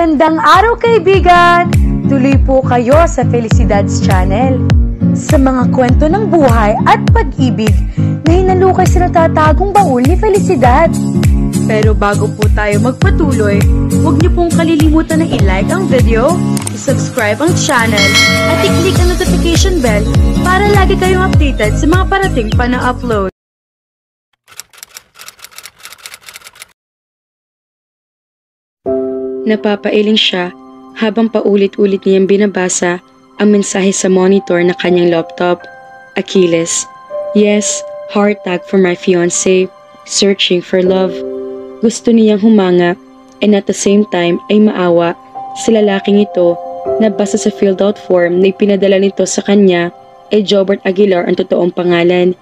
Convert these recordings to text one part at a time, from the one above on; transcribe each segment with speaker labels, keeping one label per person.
Speaker 1: Magandang araw kaibigan! Tuloy po kayo sa Felicidad's Channel. Sa mga kwento ng buhay at pag-ibig na hinalukay sa natatagong baul ni Felicidad. Pero bago po tayo magpatuloy, huwag niyo pong kalilimutan na i-like ang video, i-subscribe ang channel, at i-click ang notification bell para lagi kayong updated sa mga parating pa na upload.
Speaker 2: Napapailing siya habang paulit-ulit niyang binabasa ang mensahe sa monitor na kanyang laptop. Achilles. Yes, heart tag for my fiancé. Searching for love. Gusto niyang humanga and at the same time ay maawa sa lalaking ito na basa sa filled out form na ipinadala nito sa kanya ay Jobert Aguilar ang totoong pangalan.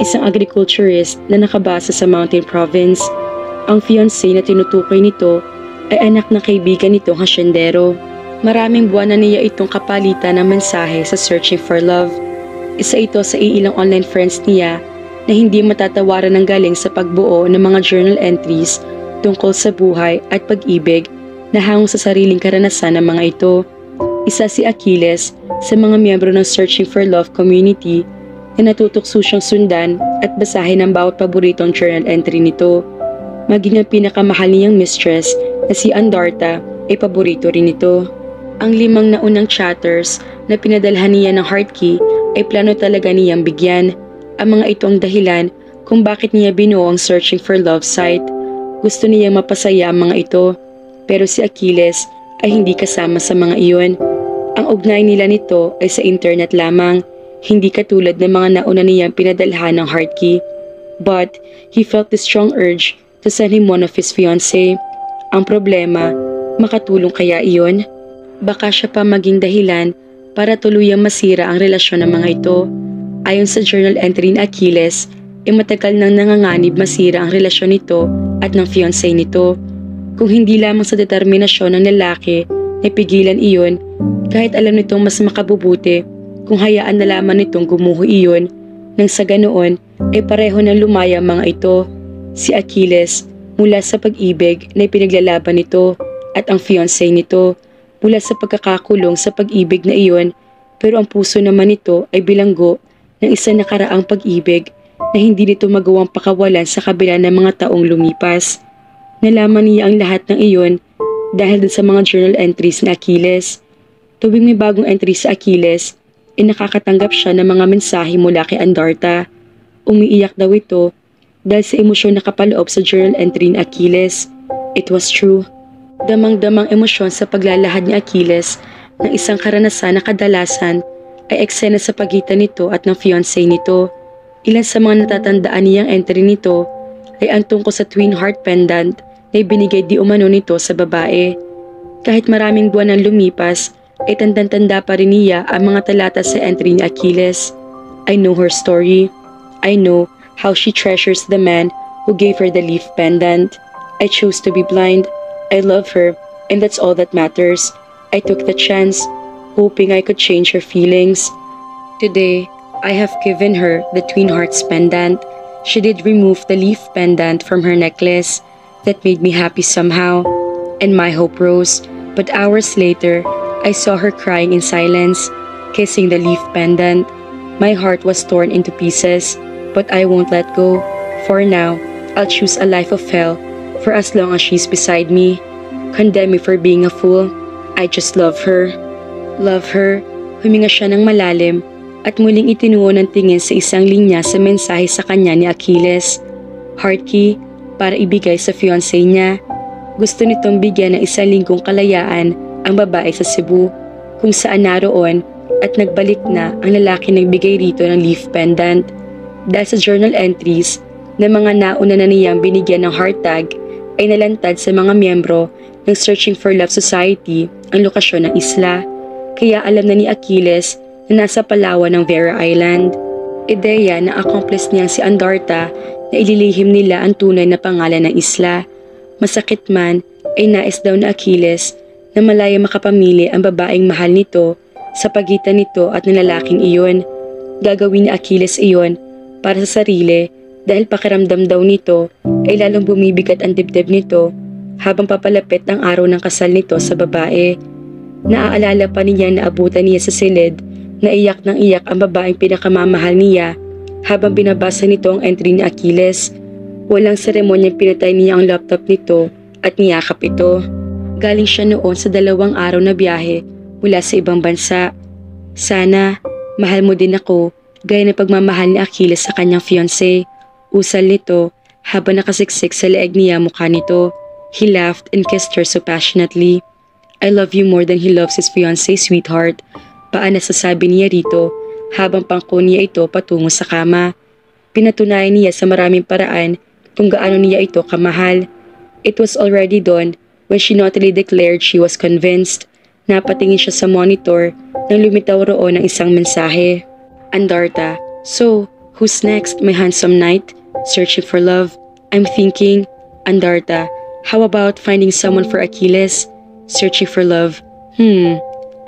Speaker 2: Isang agriculturist na nakabasa sa Mountain Province. Ang fiancé na tinutukoy nito ay anak ng kaibigan nitong hasyendero. Maraming buwan na niya itong kapalitan ng mensahe sa Searching for Love. Isa ito sa iilang online friends niya na hindi matatawaran ng galing sa pagbuo ng mga journal entries tungkol sa buhay at pag-ibig na hangong sa sariling karanasan ng mga ito. Isa si Achilles sa mga miyembro ng Searching for Love community na natutokso siyang sundan at basahin ang bawat paboritong journal entry nito. Maging ang pinakamahal niyang mistress na si Andarta ay paborito rin ito. Ang 5 naunang chatters na pinadalhan niya ng heart key ay plano talaga niyang bigyan. Ang mga ito ang dahilan kung bakit niya binuo ang Searching for Love site. Gusto niyang mapasaya ang mga ito, pero si Achilles ay hindi kasama sa mga iyon. Ang ugnay nila nito ay sa internet lamang, hindi katulad ng mga nauna niyang pinadalhan ng heart key. But he felt the strong urge to send him one of his fiancé. Ang problema, makatulong kaya iyon? Baka siya pa maging dahilan para tuluyang masira ang relasyon ng mga ito. Ayon sa journal entry ni Achilles, matagal nang nanganganib masira ang relasyon nito at ng fiancé nito. Kung hindi lamang sa determinasyon ng lalaki na pigilan iyon, kahit alam nitong mas makabubuti kung hayaan na lamang nitong gumuho iyon, nang sa ganoon ay pareho ng lumaya mga ito. Si Achilles mula sa pag-ibig na ipinaglalaban nito at ang fiancé nito mula sa pagkakakulong sa pag-ibig na iyon, pero ang puso naman nito ay bilanggo ng isang nakaraang pag-ibig na hindi nito magawang pakawalan sa kabila ng mga taong lumipas. Nalaman niya ang lahat ng iyon dahil sa mga journal entries ni Achilles. Tuwing may bagong entry sa Achilles, nakakatanggap siya ng mga mensahe mula kay Andarta. Umiiyak daw ito dahil sa emosyon na kapaloob sa journal entry ni Achilles. It was true. Damang-damang emosyon sa paglalahad ni Achilles ng isang karanasan na kadalasan ay eksena sa pagitan nito at ng fiancé nito. Ilan sa mga natatandaan niyang entry nito ay ang tungkol sa twin heart pendant na ibinigay di umano nito sa babae. Kahit maraming buwan ang lumipas, ay tandang-tanda pa rin niya ang mga talata sa entry ni Achilles. I know her story. I know how she treasures the man who gave her the leaf pendant. I chose to be blind. I love her, and that's all that matters. I took the chance, hoping I could change her feelings. Today, I have given her the twin hearts pendant. She did remove the leaf pendant from her necklace. That made me happy somehow, and my hope rose. But hours later, I saw her crying in silence, kissing the leaf pendant. My heart was torn into pieces, but I won't let go. For now, I'll choose a life of hell for as long as she's beside me. Condemn me for being a fool. I just love her. Love her. Huminga siya ng malalim at muling itinuo ng tingin sa isang linya sa mensahe sa kanya ni Achilles. Heart key para ibigay sa fiancé niya. Gusto nitong bigyan ng 1 linggong kalayaan ang babae sa Cebu, kung saan naroon at nagbalik na ang lalaki nagbigay rito ng leaf pendant. Dahil sa journal entries na mga nauna na niyang binigyan ng heart tag, ay nalantad sa mga miyembro ng Searching for Love Society ang lokasyon ng isla. Kaya alam na ni Achilles na nasa Palawan ng Vera Island. Ideya na accomplice niyang si Andarta na ililihim nila ang tunay na pangalan ng isla. Masakit man ay nais daw na Achilles na malaya makapamili ang babaeng mahal nito sa pagitan nito at ng lalaking iyon. Gagawin ni Achilles iyon para sa sarili dahil pakiramdam daw nito ay lalong bumibigat ang dibdib nito habang papalapit ang araw ng kasal nito sa babae. Naaalala pa niya na abutan niya sa silid na iyak ng iyak ang babaeng pinakamamahal niya habang binabasa nito ang entry ni Achilles. Walang seremonyang pinatay niya ang laptop nito at niyakap ito. Galing siya noon sa 2 araw na biyahe mula sa ibang bansa. Sana, mahal mo din ako gaya ng pagmamahal ni Achilles sa kanyang fiancé. Usal nito habang nakasiksik sa leeg niya mukha nito. He laughed and kissed her so passionately. I love you more than he loves his fiancé, sweetheart. Paan nasasabi niya rito habang pangko niya ito patungo sa kama. Pinatunayan niya sa maraming paraan kung gaano niya ito kamahal. It was already dawn when she naughtily declared she was convinced. Napatingin siya sa monitor nang lumitaw roon ng isang mensahe. Andarta, so, who's next, my handsome knight? Searching for love. I'm thinking, Andarta, how about finding someone for Achilles? Searching for love.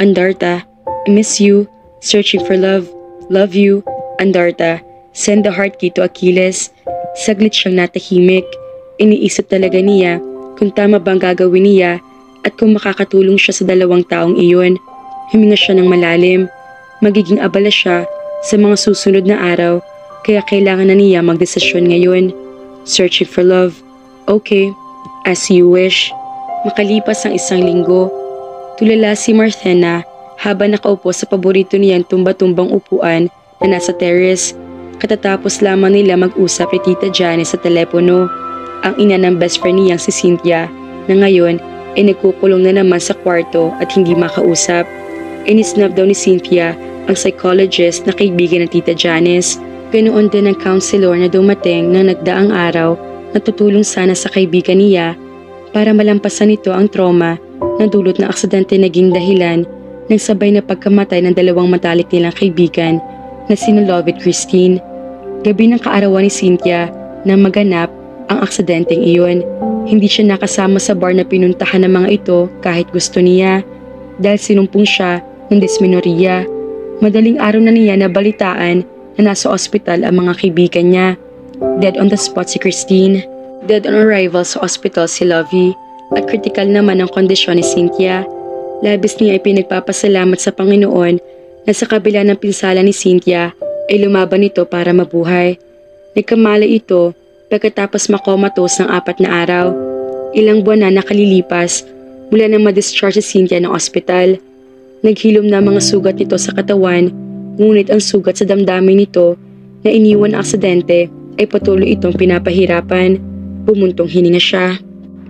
Speaker 2: Andarta, I miss you. Searching for love. Love you. Andarta, send the heart key to Achilles. Saglit siyang natahimik. Iniisip talaga niya kung tama bang gagawin niya at kung makakatulong siya sa 2 taong iyon. Huminga siya ng malalim. Magiging abala siya sa mga susunod na araw kaya kailangan na niya magdesisyon ngayon. Searching for love. Okay, as you wish. Makalipas ang 1 linggo, tulala si Marthena habang nakaupo sa paborito niyang tumba-tumbang upuan na nasa terrace. Katatapos lamang nila mag-usap ni Tita Janice sa telepono, ang ina ng best friend niyang si Cynthia na ngayon ay nagkukulong na naman sa kwarto at hindi makausap. Inisnab daw ni Cynthia ang psychologist na kaibigan ng Tita Janice. Ganoon din ang counselor na dumating ng nagdaang araw na tutulong sana sa kaibigan niya para malampasan nito ang trauma na dulot na aksidente naging dahilan ng sabay na pagkamatay ng 2 matalik nilang kaibigan na sina Love at Christine. Gabi ng kaarawan ni Cynthia na maganap ang aksidenteng iyon. Hindi siya nakasama sa bar na pinuntahan ng mga ito kahit gusto niya dahil sinumpong siya ng dysmenorrhea. Madaling araw na niya nabalitaan na nasa ospital ang mga kaibigan niya. Dead on the spot si Christine. Dead on arrival sa ospital si Lovey at critical naman ang kondisyon ni Cynthia. Labis niya ay pinagpapasalamat sa Panginoon na sa kabila ng pinsala ni Cynthia ay lumaban ito para mabuhay. Nagkamala ito pagkatapos makomatos ng 4 na araw. Ilang buwan na nakalilipas mula nang ma-discharge si Cynthia ng ospital. Naghilom na mga sugat nito sa katawan, ngunit ang sugat sa damdamin nito na iniwan ng aksidente ay patuloy itong pinapahirapan. Bumuntong hininga siya.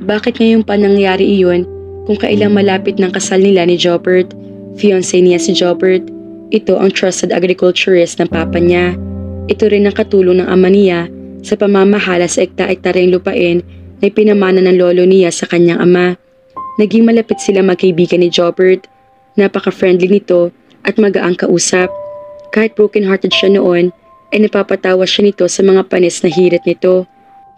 Speaker 2: Bakit ngayon pa nangyari iyon kung kailang malapit ng kasal nila ni Jobert? Fiancé niya si Jobert. Ito ang trusted agriculturist ng papa niya. Ito rin ang katulong ng ama niya sa pamamahala sa ekta-ektaryang lupain na ipinamana ng lolo niya sa kanyang ama. Naging malapit sila magkaibigan ni Jobert. Napaka-friendly nito at magaang kausap. Kahit broken-hearted siya noon, ay napapatawa siya nito sa mga panis na hirit nito.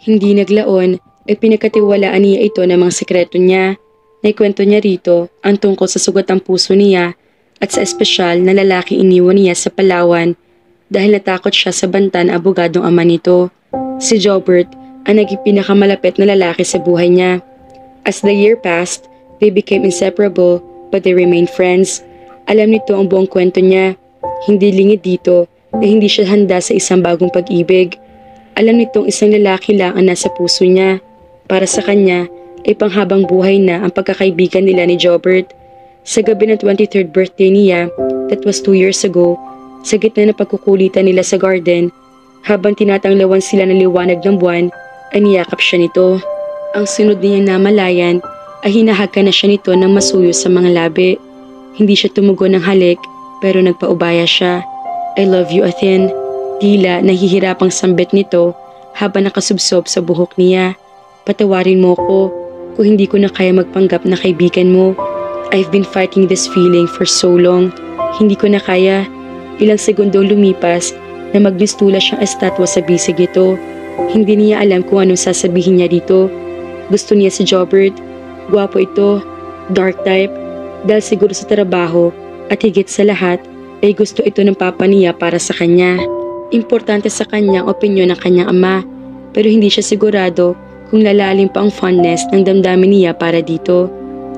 Speaker 2: Hindi naglaon ay pinagkatiwalaan niya ito ng mga sekreto niya. Naikwento niya rito ang tungkol sa sugatang puso niya at sa espesyal na lalaki iniwan niya sa Palawan dahil natakot siya sa banta ng abogadong ama nito. Si Jobert ang naging pinakamalapit na lalaki sa buhay niya. As the year passed, they became inseparable but they remained friends. Alam nito ang buong kwento niya. Hindi lingid dito na hindi siya handa sa isang bagong pag-ibig. Alam nitong isang lalaki lang ang nasa puso niya. Para sa kanya ay panghabang buhay na ang pagkakaibigan nila ni Jobert. Sa gabi ng 23rd birthday niya, that was 2 years ago, sa gitna ng pagkukulitan nila sa garden, habang tinatanglawan sila ng liwanag ng buwan, ay niyakap siya nito. Ang sunod niyang namalayan ay hinahagka na siya nito ng masuyo sa mga labi. Hindi siya tumugon ng halik pero nagpaubaya siya. I love you, Athen. Tila nahihirapang sambit nito habang nakasubsob sa buhok niya. Patawarin mo ko kung hindi ko na kaya magpanggap na kaibigan mo. I've been fighting this feeling for so long. Hindi ko na kaya. Ilang segundo lumipas na magnistula siyang estatwa sa bisig nito. Hindi niya alam kung anong sasabihin niya dito. Gusto niya si Jobert. Gwapo ito. Dark type. Dahil siguro sa trabaho at higit sa lahat ay gusto ito ng papa niya para sa kanya. Importante sa kanya ang opinyon ng kanyang ama pero hindi siya sigurado kung lalalim pa ang fondness ng damdamin niya para dito.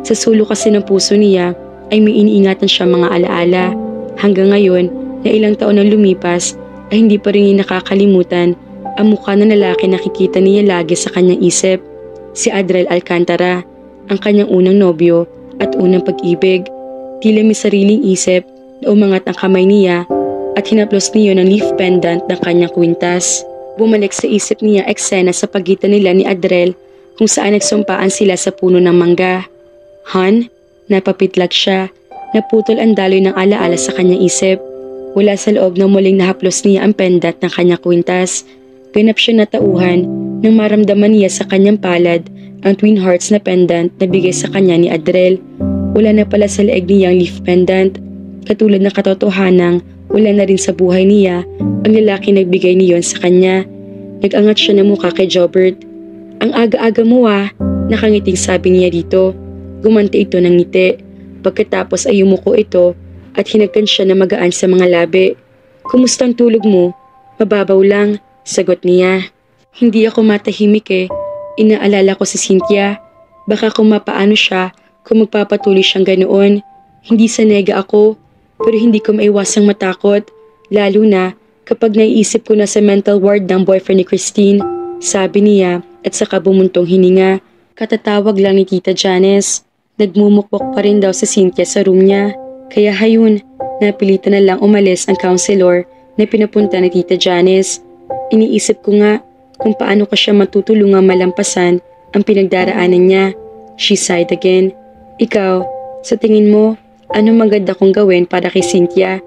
Speaker 2: Sa sulok kasi ng puso niya ay may iniingatan siya mga alaala. Hanggang ngayon na ilang taon nang lumipas ay hindi pa rin niya nakakalimutan ang mukha ng lalaki na nakikita niya lagi sa kanyang isip. Si Adriel Alcantara, ang kanyang unang nobyo at unang pag-ibig. Tila may sariling isip na umangat ang kamay niya at hinaplos niya ng leaf pendant ng kanyang kwintas. Bumalik sa isip niya eksena sa pagitan nila ni Adriel kung saan nagsumpaan sila sa puno ng mangga. Han, napapitlag siya, naputol ang daloy ng alaala sa kanyang isip. Wala sa loob ng muling nahaplos niya ang pendant ng kanyang kwintas. Ganap siya natauhan nang maramdaman niya sa kanyang palad ang twin hearts na pendant na bigay sa kanya ni Adriel. Wala na pala sa leeg niya ang leaf pendant. Katulad ng katotohanang wala na rin sa buhay niya ang lalaki nagbigay niyon sa kanya. Nag-angat siya ng mukha kay Jobert. Ang aga-aga mo nakangiting sabi niya dito. Gumanti ito ng ngiti. Pagkatapos ay yumuko ito at hinagkan siya na magaan sa mga labi. Kumusta ang tulog mo? Mababaw lang, sagot niya. Hindi ako matahimik Inaalala ko si Cynthia. Baka kung mapaano siya kung magpapatuloy siyang ganoon. Hindi sa nega ako. Pero hindi ko maiwasang matakot, lalo na kapag naiisip ko na sa mental ward ng boyfriend ni Christine, sabi niya at saka bumuntong hininga. Katatawag lang ni Tita Janice. Nagmumukpok pa rin daw si Cynthia sa room niya. Kaya hayun, napilitan na lang umalis ang counselor na pinapunta ni Tita Janice. Iniisip ko nga kung paano ko siya matutulungang malampasan ang pinagdaraanan niya. She sighed again. Ikaw, sa tingin mo, ano maganda kong gawin para kay Cynthia?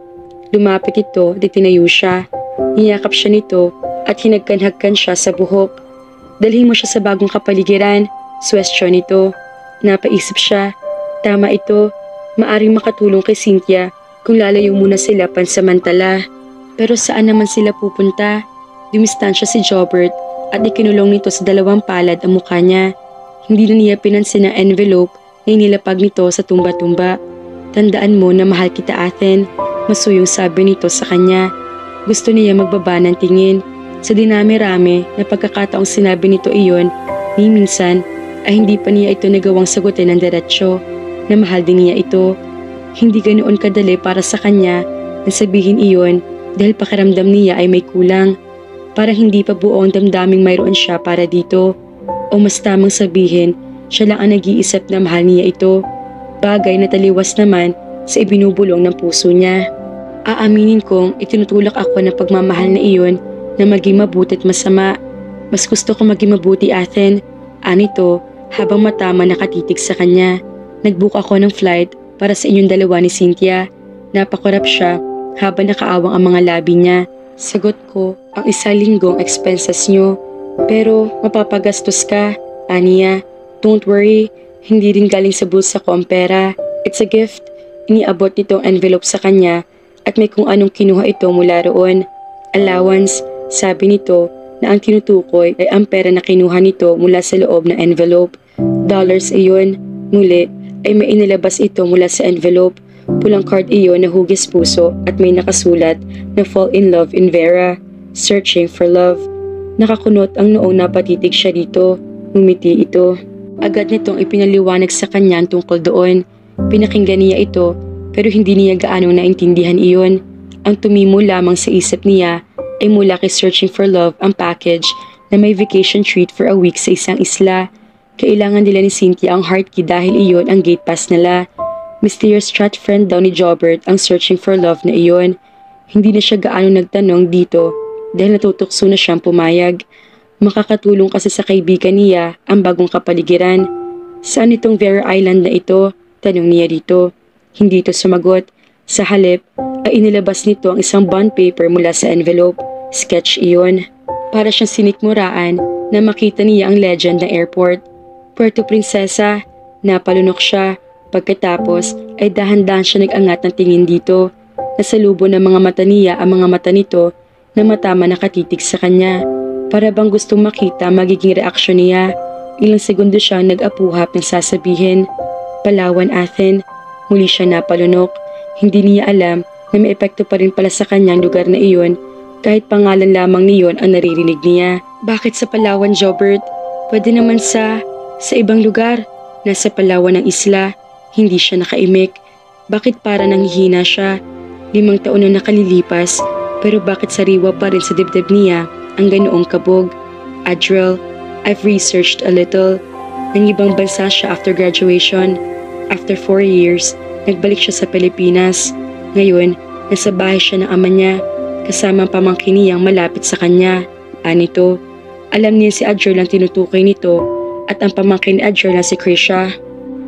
Speaker 2: Lumapit ito, di tinayo siya. Niyakap siya nito at hinagkan-hagkan siya sa buhok. Dalhin mo siya sa bagong kapaligiran, suwestyon nito. Napaisip siya, tama ito, maaring makatulong kay Cynthia kung lalayo muna sila pansamantala. Pero saan naman sila pupunta? Dumistansya si Jobert at ikinulong nito sa dalawang palad ang mukha niya. Hindi na niya pinansin ang envelope na inilapag nito sa tumba-tumba. Tandaan mo na mahal kita, Athen. Masuyong sabi nito sa kanya. Gusto niya magbaba ng tingin. Sa dinami-rami na pagkakataong sinabi nito iyon, ni minsan ay hindi pa niya ito nagawang sagutin ng diretsyo na mahal din niya ito. Hindi ganoon kadali para sa kanya na sabihin iyon dahil pakiramdam niya ay may kulang. Parang hindi pa buo ang damdaming mayroon siya para dito. O mas tamang sabihin, siya lang ang nag-iisip na mahal niya ito. Bagay na taliwas naman sa ibinubulong ng puso niya. Aaminin kong itinutulak ako ng pagmamahal na iyon na maging mabuti at masama. Mas gusto ko maging mabuti, Athen. Anito, habang matama nakatitig sa kanya. Nagbook ako ng flight para sa inyong dalawa ni Cynthia. Napakurap siya habang nakaawang ang mga labi niya. Sagot ko, ang 1 linggong expenses niyo. Pero mapapagastos ka, aniya. Don't worry. Hindi rin galing sa bulsa ko ang pera. It's a gift. Iniabot nito ang envelope sa kanya at may kung anong kinuha ito mula roon. Allowance, sabi nito na ang tinutukoy ay ang pera na kinuha nito mula sa loob ng envelope. Dollars iyon. Muli ay may inilabas ito mula sa envelope. Pulang card iyon na hugis puso at may nakasulat na fall in love in Vera. Searching for love. Nakakunot ang noong napatitig siya dito. Ngumiti ito. Agad nitong ipinaliwanag sa kanya ang tungkol doon. Pinakinggan niya ito pero hindi niya gaanong naintindihan iyon. Ang tumimo lamang sa isip niya ay mula kay Searching for Love ang package na may vacation treat for a week sa isang isla. Kailangan nila ni Cynthia ang heart key dahil iyon ang gate pass nila. Mysterious chat friend daw ni Jobert ang Searching for Love na iyon. Hindi na siya gaanong nagtanong dito dahil natutukso na siyang pumayag. Makakatulong kasi sa kaibigan niya ang bagong kapaligiran. Saan itong Vera Island na ito? Tanong niya dito. Hindi ito sumagot. Sa halip ay inilabas nito ang isang bond paper mula sa envelope. Sketch iyon. Para siyang sinikmuraan na makita niya ang legend ng airport. Puerto Princesa. Napalunok siya. Pagkatapos ay dahan-dahan siya nag-angat ng tingin dito. Nasalubo ng mga mata niya ang mga mata nito na matama nakatitig sa kanya. Para bang gustong makita magiging reaksyon niya. Ilang segundo siyang nag-apuhap ng sasabihin. Palawan, Athen. Muli siya napalunok. Hindi niya alam na may epekto pa rin pala sa kanyang lugar na iyon kahit pangalan lamang niyon ang naririnig niya. Bakit sa Palawan, Jobert? Pwede naman sa ibang lugar. Nasa Palawan ng isla, hindi siya nakaimik. Bakit para nanghihina siya? 5 taon na nakalilipas, pero bakit sariwa pa rin sa dibdib niya ang ganoong kabog? Adriel, I've researched a little. Nang ibang bansa siya after graduation. After 4 years, nagbalik siya sa Pilipinas. Ngayon, nasa bahay siya ng ama niya, kasama ang pamangkin niyang malapit sa kanya. Anito, alam niya si Adriel ang tinutukoy nito at ang pamangkin ni Adriel na si Krisha.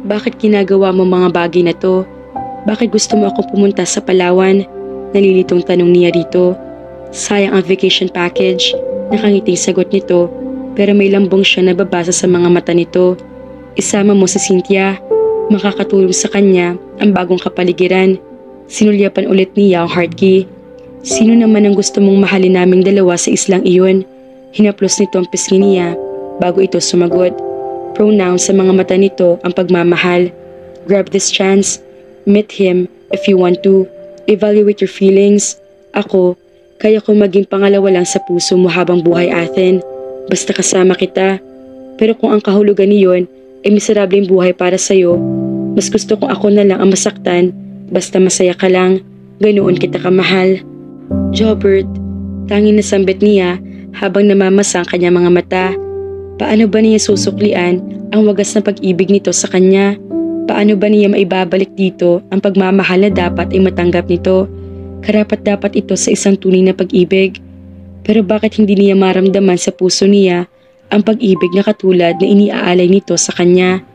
Speaker 2: Bakit ginagawa mo mga bagay na to? Bakit gusto mo akong pumunta sa Palawan? Nalilitong tanong niya rito. Sayang ang vacation package. Nakangiting sagot nito, pero may lambong siya nababasa sa mga mata nito. Isama mo si Cynthia. Makakatulong sa kanya ang bagong kapaligiran. Sinulyapan ulit niya ang heart key. Sino naman ang gusto mong mahalin naming dalawa sa islang iyon? Hinaplos nito ang pisngi niya bago ito sumagot. Pronoun sa mga mata nito ang pagmamahal. Grab this chance. Meet him if you want to. Evaluate your feelings. Ako, kaya ko maging pangalawa lang sa puso mo habang buhay, Athen. Basta kasama kita. Pero kung ang kahulugan niyon ay miserableng buhay para sa'yo, mas gusto kong ako na lang ang masaktan. Basta masaya ka lang. Ganoon kita kamahal. Jobert, tanging nasambit niya habang namamasa ang kanyang mga mata. Paano ba niya susuklian ang wagas na pag-ibig nito sa kanya? Paano ba niya maibabalik dito ang pagmamahal na dapat ay matanggap nito? Karapat-dapat ito sa isang tunay na pag-ibig. Pero bakit hindi niya maramdaman sa puso niya ang pag-ibig na katulad na iniaalay nito sa kanya?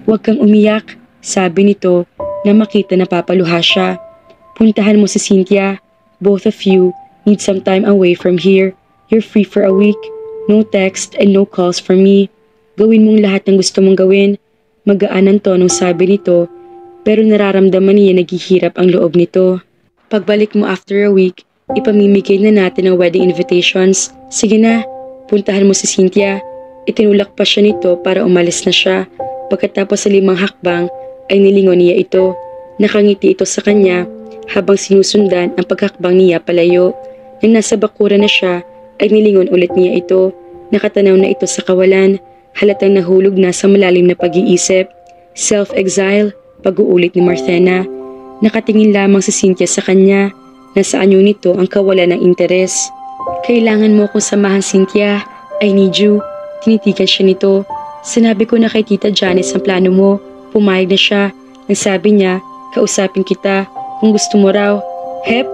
Speaker 2: Huwag kang umiyak, sabi nito na makita na papaluha siya. Puntahan mo si Cynthia. Both of you need some time away from here. You're free for a week. No text and no calls from me. Gawin mong lahat ng gusto mong gawin. Magaan ang tonong sabi nito, pero nararamdaman niya naghihirap ang loob nito. Pagbalik mo after a week, ipamimigay na natin ang wedding invitations. Sige na, puntahan mo si Cynthia. Itinulak pa siya nito para umalis na siya. Pagkatapos sa 5 hakbang, ay nilingon niya ito. Nakangiti ito sa kanya habang sinusundan ang paghakbang niya palayo. Nang nasa bakuran na siya, ay nilingon ulit niya ito. Nakatanaw na ito sa kawalan. Halatang nahulog na sa malalim na pag-iisip. Self-exile, pag-uulit ni Marthena. Nakatingin lamang si Cynthia sa kanya. Nasa anyo nito ang kawalan ng interes. Kailangan mo akong samahan, Cynthia. I need you. Tinitigan siya nito. Sinabi ko na kay Tita Janice ang plano mo. Pumayag na siya. Ang sabi niya, kausapin kita kung gusto mo raw. Hep,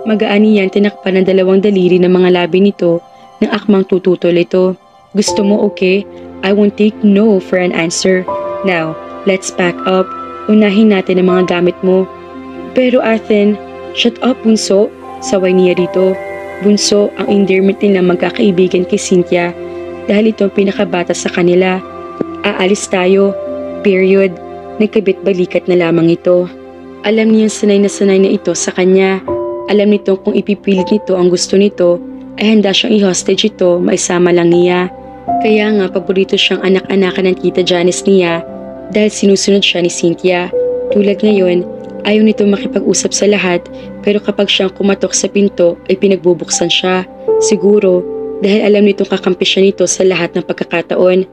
Speaker 2: magaan niyan tinakpan ng 2 daliri ng mga labi nito ng akmang tututol ito. Gusto mo, okay? I won't take no for an answer. Now, let's pack up. Unahin natin ang mga gamit mo. Pero Athen, shut up, Bunso. Saway niya rito. Bunso ang endearment nila magkakaibigan kay Cynthia dahil ito ang pinakabata sa kanila. Aalis tayo. Period. Nagkabit-balikat na lamang ito. Alam niyang sanay na ito sa kanya. Alam nito kung ipipilit nito ang gusto nito ay handa siyang i-hostage ito, maisama lang niya. Kaya nga paborito siyang anak-anakan ng Tita Janice niya dahil sinusunod siya ni Cynthia. Tulad ngayon, ayaw nito makipag-usap sa lahat pero kapag siyang kumatok sa pinto ay pinagbubuksan siya. Siguro dahil alam nitong kakampi siya nito sa lahat ng pagkakataon.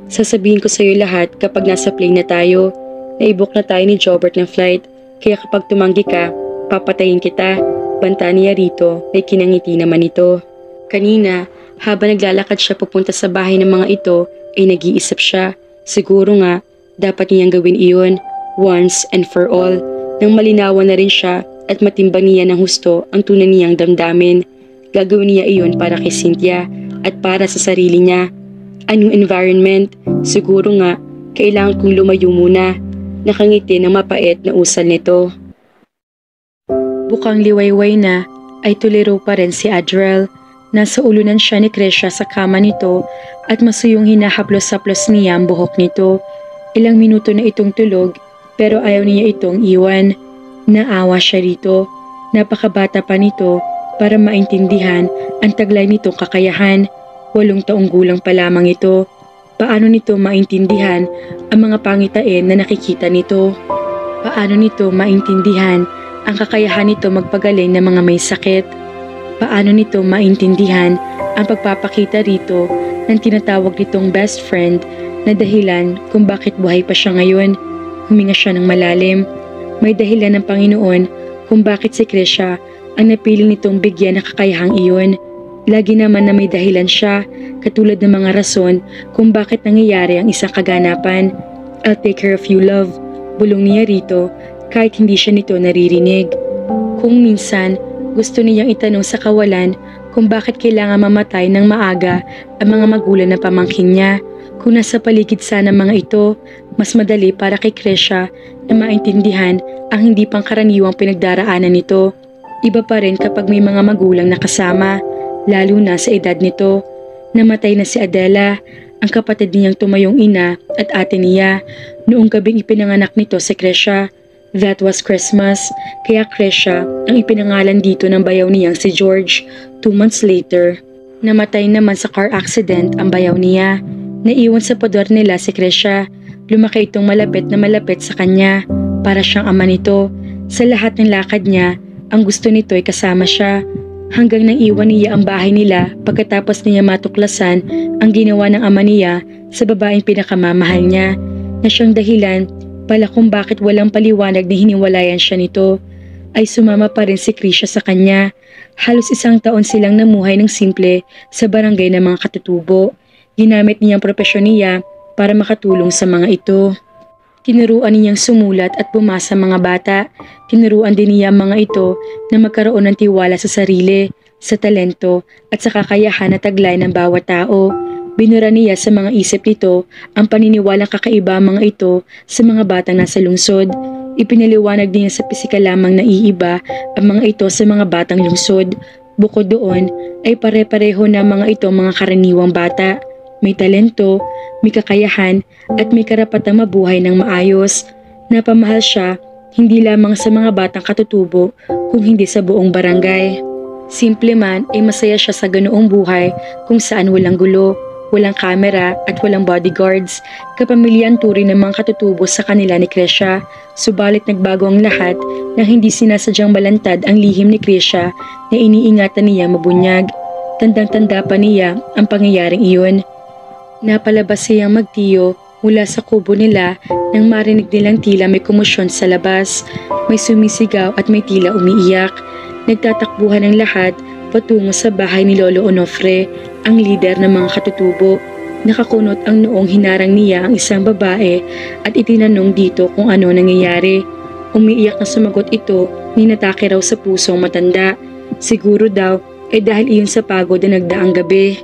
Speaker 2: Sasabihin ko sa iyo lahat kapag nasa plane na tayo. Naibok na tayo ni Jobert ng flight kaya kapag tumanggi ka, papatayin kita. Banta niya rito ay kinangiti naman ito. Kanina, habang naglalakad siya papunta sa bahay ng mga ito, ay nag-iisip siya. Siguro nga, dapat niyang gawin iyon, once and for all. Nang malinawan na rin siya at matimbang niya ng husto ang tunay niyang damdamin. Gagawin niya iyon para kay Cynthia at para sa sarili niya. A new environment, siguro nga, kailangan kong lumayo muna. Nakangiti ng mapait na usal nito. Bukang liwayway na, ay tuliro pa rin si Adriel. Nasa ulunan siya ni Krisha sa kama nito at masuyong hinahaplos-saplos niya ang buhok nito. Ilang minuto na itong tulog pero ayaw niya itong iwan. Naawa siya rito. Napakabata pa nito para maintindihan ang taglay nitong kakayahan. 8 taong gulang pa lamang ito. Paano nito maintindihan ang mga pangitain na nakikita nito? Paano nito maintindihan ang kakayahan nito magpagaling ng mga may sakit? Paano nito maintindihan ang pagpapakita rito ng tinatawag nitong best friend na dahilan kung bakit buhay pa siya ngayon. Huminga siya ng malalim. May dahilan ng Panginoon kung bakit si Krisha ang napiling nitong bigyan ng kakayahang iyon. Lagi naman na may dahilan siya, katulad ng mga rason kung bakit nangyayari ang isang kaganapan. I'll take care of you, love. Bulong niya rito kahit hindi siya nito naririnig. Kung minsan, gusto niyang itanong sa kawalan kung bakit kailangan mamatay ng maaga ang mga magulang na pamangkin niya. Kung nasa paligid sana mga ito, mas madali para kay Krisha na maintindihan ang hindi pangkaraniwang pinagdaraanan nito. Iba pa rin kapag may mga magulang na kasama, lalo na sa edad nito. Namatay na si Adela, ang kapatid niyang tumayong ina at ate niya, noong gabing ipinanganak nito si Krisha. That was Christmas, kaya Krisha ang ipinangalan dito ng bayaw niyang si George. 2 months later, namatay naman sa car accident ang bayaw niya. Naiwan sa pader nila si Krisha. Lumaki itong malapit na malapit sa kanya, para siyang ama nito. Sa lahat ng lakad niya, ang gusto nito ay kasama siya. Hanggang nang iwan niya ang bahay nila pagkatapos niya matuklasan ang ginawa ng ama niya sa babaeng pinakamamahal niya, na siyang dahilan pala kung bakit walang paliwanag na hiniwalayan siya nito. Ay sumama pa rin si Krisha sa kanya. Halos 1 taon silang namuhay ng simple sa barangay ng mga katutubo. Ginamit niyang propesyon niya para makatulong sa mga ito. Tinuruan niyang sumulat at bumasa mga bata. Tinuruan din niya ang mga ito na magkaroon ng tiwala sa sarili, sa talento at sa kakayahan na taglay ng bawat tao. Binura niya sa mga isip nito ang paniniwalang kakaiba mga ito sa mga batang nasa lungsod. Ipinaliwanag niya sa pisikal lamang na iiba ang mga ito sa mga batang lungsod. Bukod doon ay pare-pareho na mga ito mga karaniwang bata. May talento, may kakayahan at may karapatang mabuhay ng maayos. Napamahal siya hindi lamang sa mga batang katutubo kung hindi sa buong barangay. Simple man ay masaya siya sa ganoong buhay kung saan walang gulo, walang kamera at walang bodyguards. Kapamilya ang turing ng mga katutubo sa kanila ni Krisha. Subalit nagbago ang lahat nang hindi sinasadyang balantad ang lihim ni Krisha na iniingatan niya mabunyag. Tandang-tanda pa niya ang pangyayaring iyon. Napalabas siyang magtiyo mula sa kubo nila nang marinig nilang tila may komosyon sa labas. May sumisigaw at may tila umiiyak. Nagtatakbuhan ang lahat patungo sa bahay ni Lolo Onofre, ang lider ng mga katutubo. Nakakunot ang noong hinarang niya ang isang babae at itinanong dito kung ano nangyayari. Umiiyak na sumagot ito, ninatake raw sa pusong matanda. Siguro daw ay dahil iyon sa pagod na nagdaang gabi.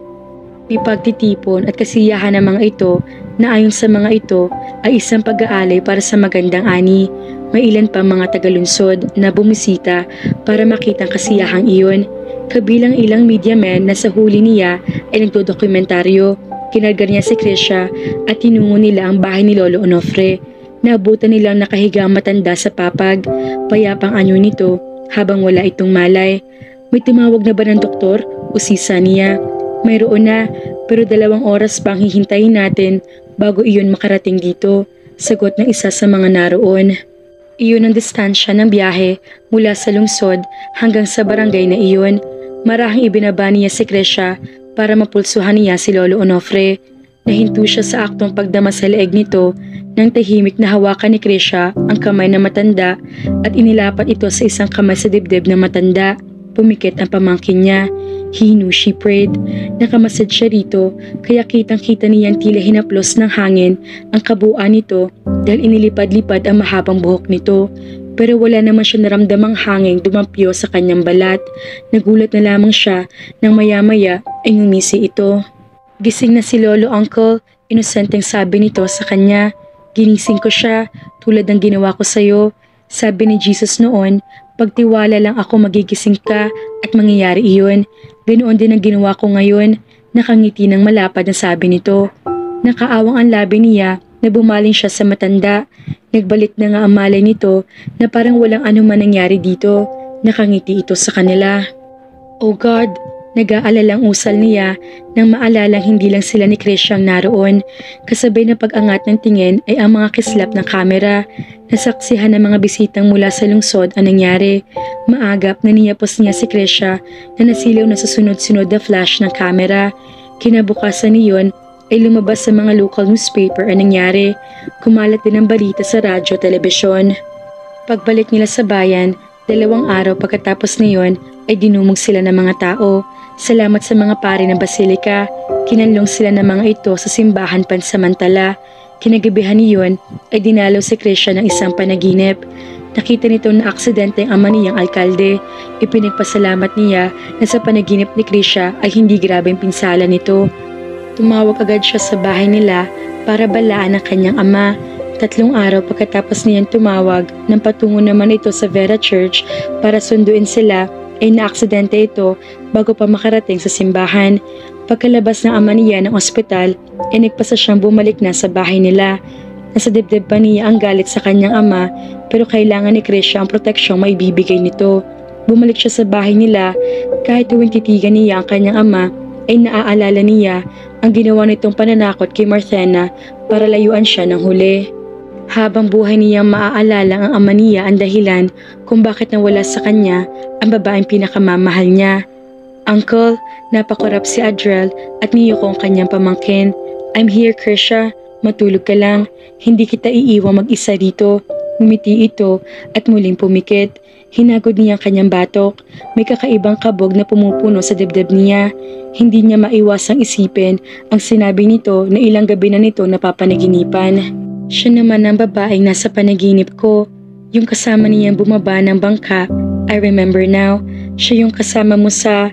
Speaker 2: May pagtitipon at kasiyahan ng mga ito na ayon sa mga ito ay isang pag-aalay para sa magandang ani. May ilan pa mga tagalunsod na bumisita para makitang kasiyahang iyon. Kabilang ilang media men na sa huli niya ay nagdodokumentaryo. Kinarga niya si Krisha at tinungo nila ang bahay ni Lolo Onofre. Naabutan nilang nakahiga ang matanda sa papag. Payapang anyo nito habang wala itong malay. May tumawag na ba ng doktor o sisa niya? Mayroon na, pero 2 oras pang hihintayin natin bago iyon makarating dito, sagot ng isa sa mga naroon. Iyon ang distansya ng biyahe mula sa lungsod hanggang sa barangay na iyon. Marahang ibinaba niya si Krisha para mapulsuhan niya si Lolo Onofre. Nahinto siya sa aktong pagdama sa leeg nito nang tahimik na hawakan ni Krisha ang kamay ng matanda at inilapat ito sa isang kamay sa dibdib ng matanda. Pumikit ang pamangkin niya. He knew she prayed. Nakamasad siya rito, kaya kitang-kita niyang tila hinaplos ng hangin ang kabuuan nito dahil inilipad-lipad ang mahabang buhok nito. Pero wala naman siya naramdamang hangin dumampyo sa kanyang balat. Nagulat na lamang siya nang maya-maya ay ngumisi ito. Gising na si Lolo, Uncle, inosenteng sabi nito sa kanya. Ginising ko siya tulad ng ginawa ko sa'yo. Sabi ni Jesus noon, pagtiwala lang ako magigising ka at mangyayari iyon. Ganoon din ang ginawa ko ngayon. Nakangiti ng malapad na sabi nito. Nakaawang ang labi niya na bumaling siya sa matanda. Nagbalik na nga ang malay nito na parang walang anuman nangyari dito. Nakangiti ito sa kanila. Oh God, Nag-aalalang usal niya nang maalalang hindi lang sila ni Krisha ang naroon. Kasabay na pag-angat ng tingin ay ang mga kislap ng kamera. Nasaksihan ng mga bisitang mula sa lungsod ang nangyari. Maagap na niyapos niya si Krisha na nasilaw na sa sunod-sunod na flash ng kamera. Kinabukasan niyon ay lumabas sa mga local newspaper ang nangyari. Kumalat din ang balita sa radyo, telebisyon. Pagbalik nila sa bayan, 2 araw pagkatapos niyon ay dinumog sila ng mga tao. Salamat sa mga pari ng basilika, kinanlong sila ng mga ito sa simbahan pansamantala. Kinagabihan niyon ay dinalaw si Krisha ng isang panaginip. Nakita nito na aksidente ang ama niyang alkalde. Ipinagpasalamat niya na sa panaginip ni Krisha ay hindi grabeng pinsala nito. Tumawag agad siya sa bahay nila para balaan ang kanyang ama. 3 araw pagkatapos niyan tumawag, nang patungo naman ito sa Vera Church para sunduin sila, ay naaksidente ito bago pa makarating sa simbahan. Pagkalabas ng ama niya ng ospital, ay nagpasa siyang bumalik na sa bahay nila. Nasa dibdib pa niya ang galit sa kanyang ama, pero kailangan ni Krisha ang proteksyong maibibigay nito. Bumalik siya sa bahay nila, kahit tuwing titigan niya ang kanyang ama, ay naaalala niya ang ginawa nitong pananakot kay Marthena para layuan siya ng huli. Habang buhay niyang maaalala ang ama niya ang dahilan kung bakit nawala sa kanya ang babaeng pinakamamahal niya. Uncle, napakorap si Adriel at niyo ko ang kanyang pamangkin. I'm here, Krisha. Matulog ka lang. Hindi kita iiwang mag-isa dito. Ngumiti ito at muling pumikit. Hinagod niya ang kanyang batok. May kakaibang kabog na pumupuno sa dibdib niya. Hindi niya maiwasang isipin ang sinabi nito na ilang gabi na nito napapanaginipan. Siya naman ang babaeng nasa panaginip ko. Yung kasama niyang bumaba ng bangka. I remember now. Siya yung kasama mo sa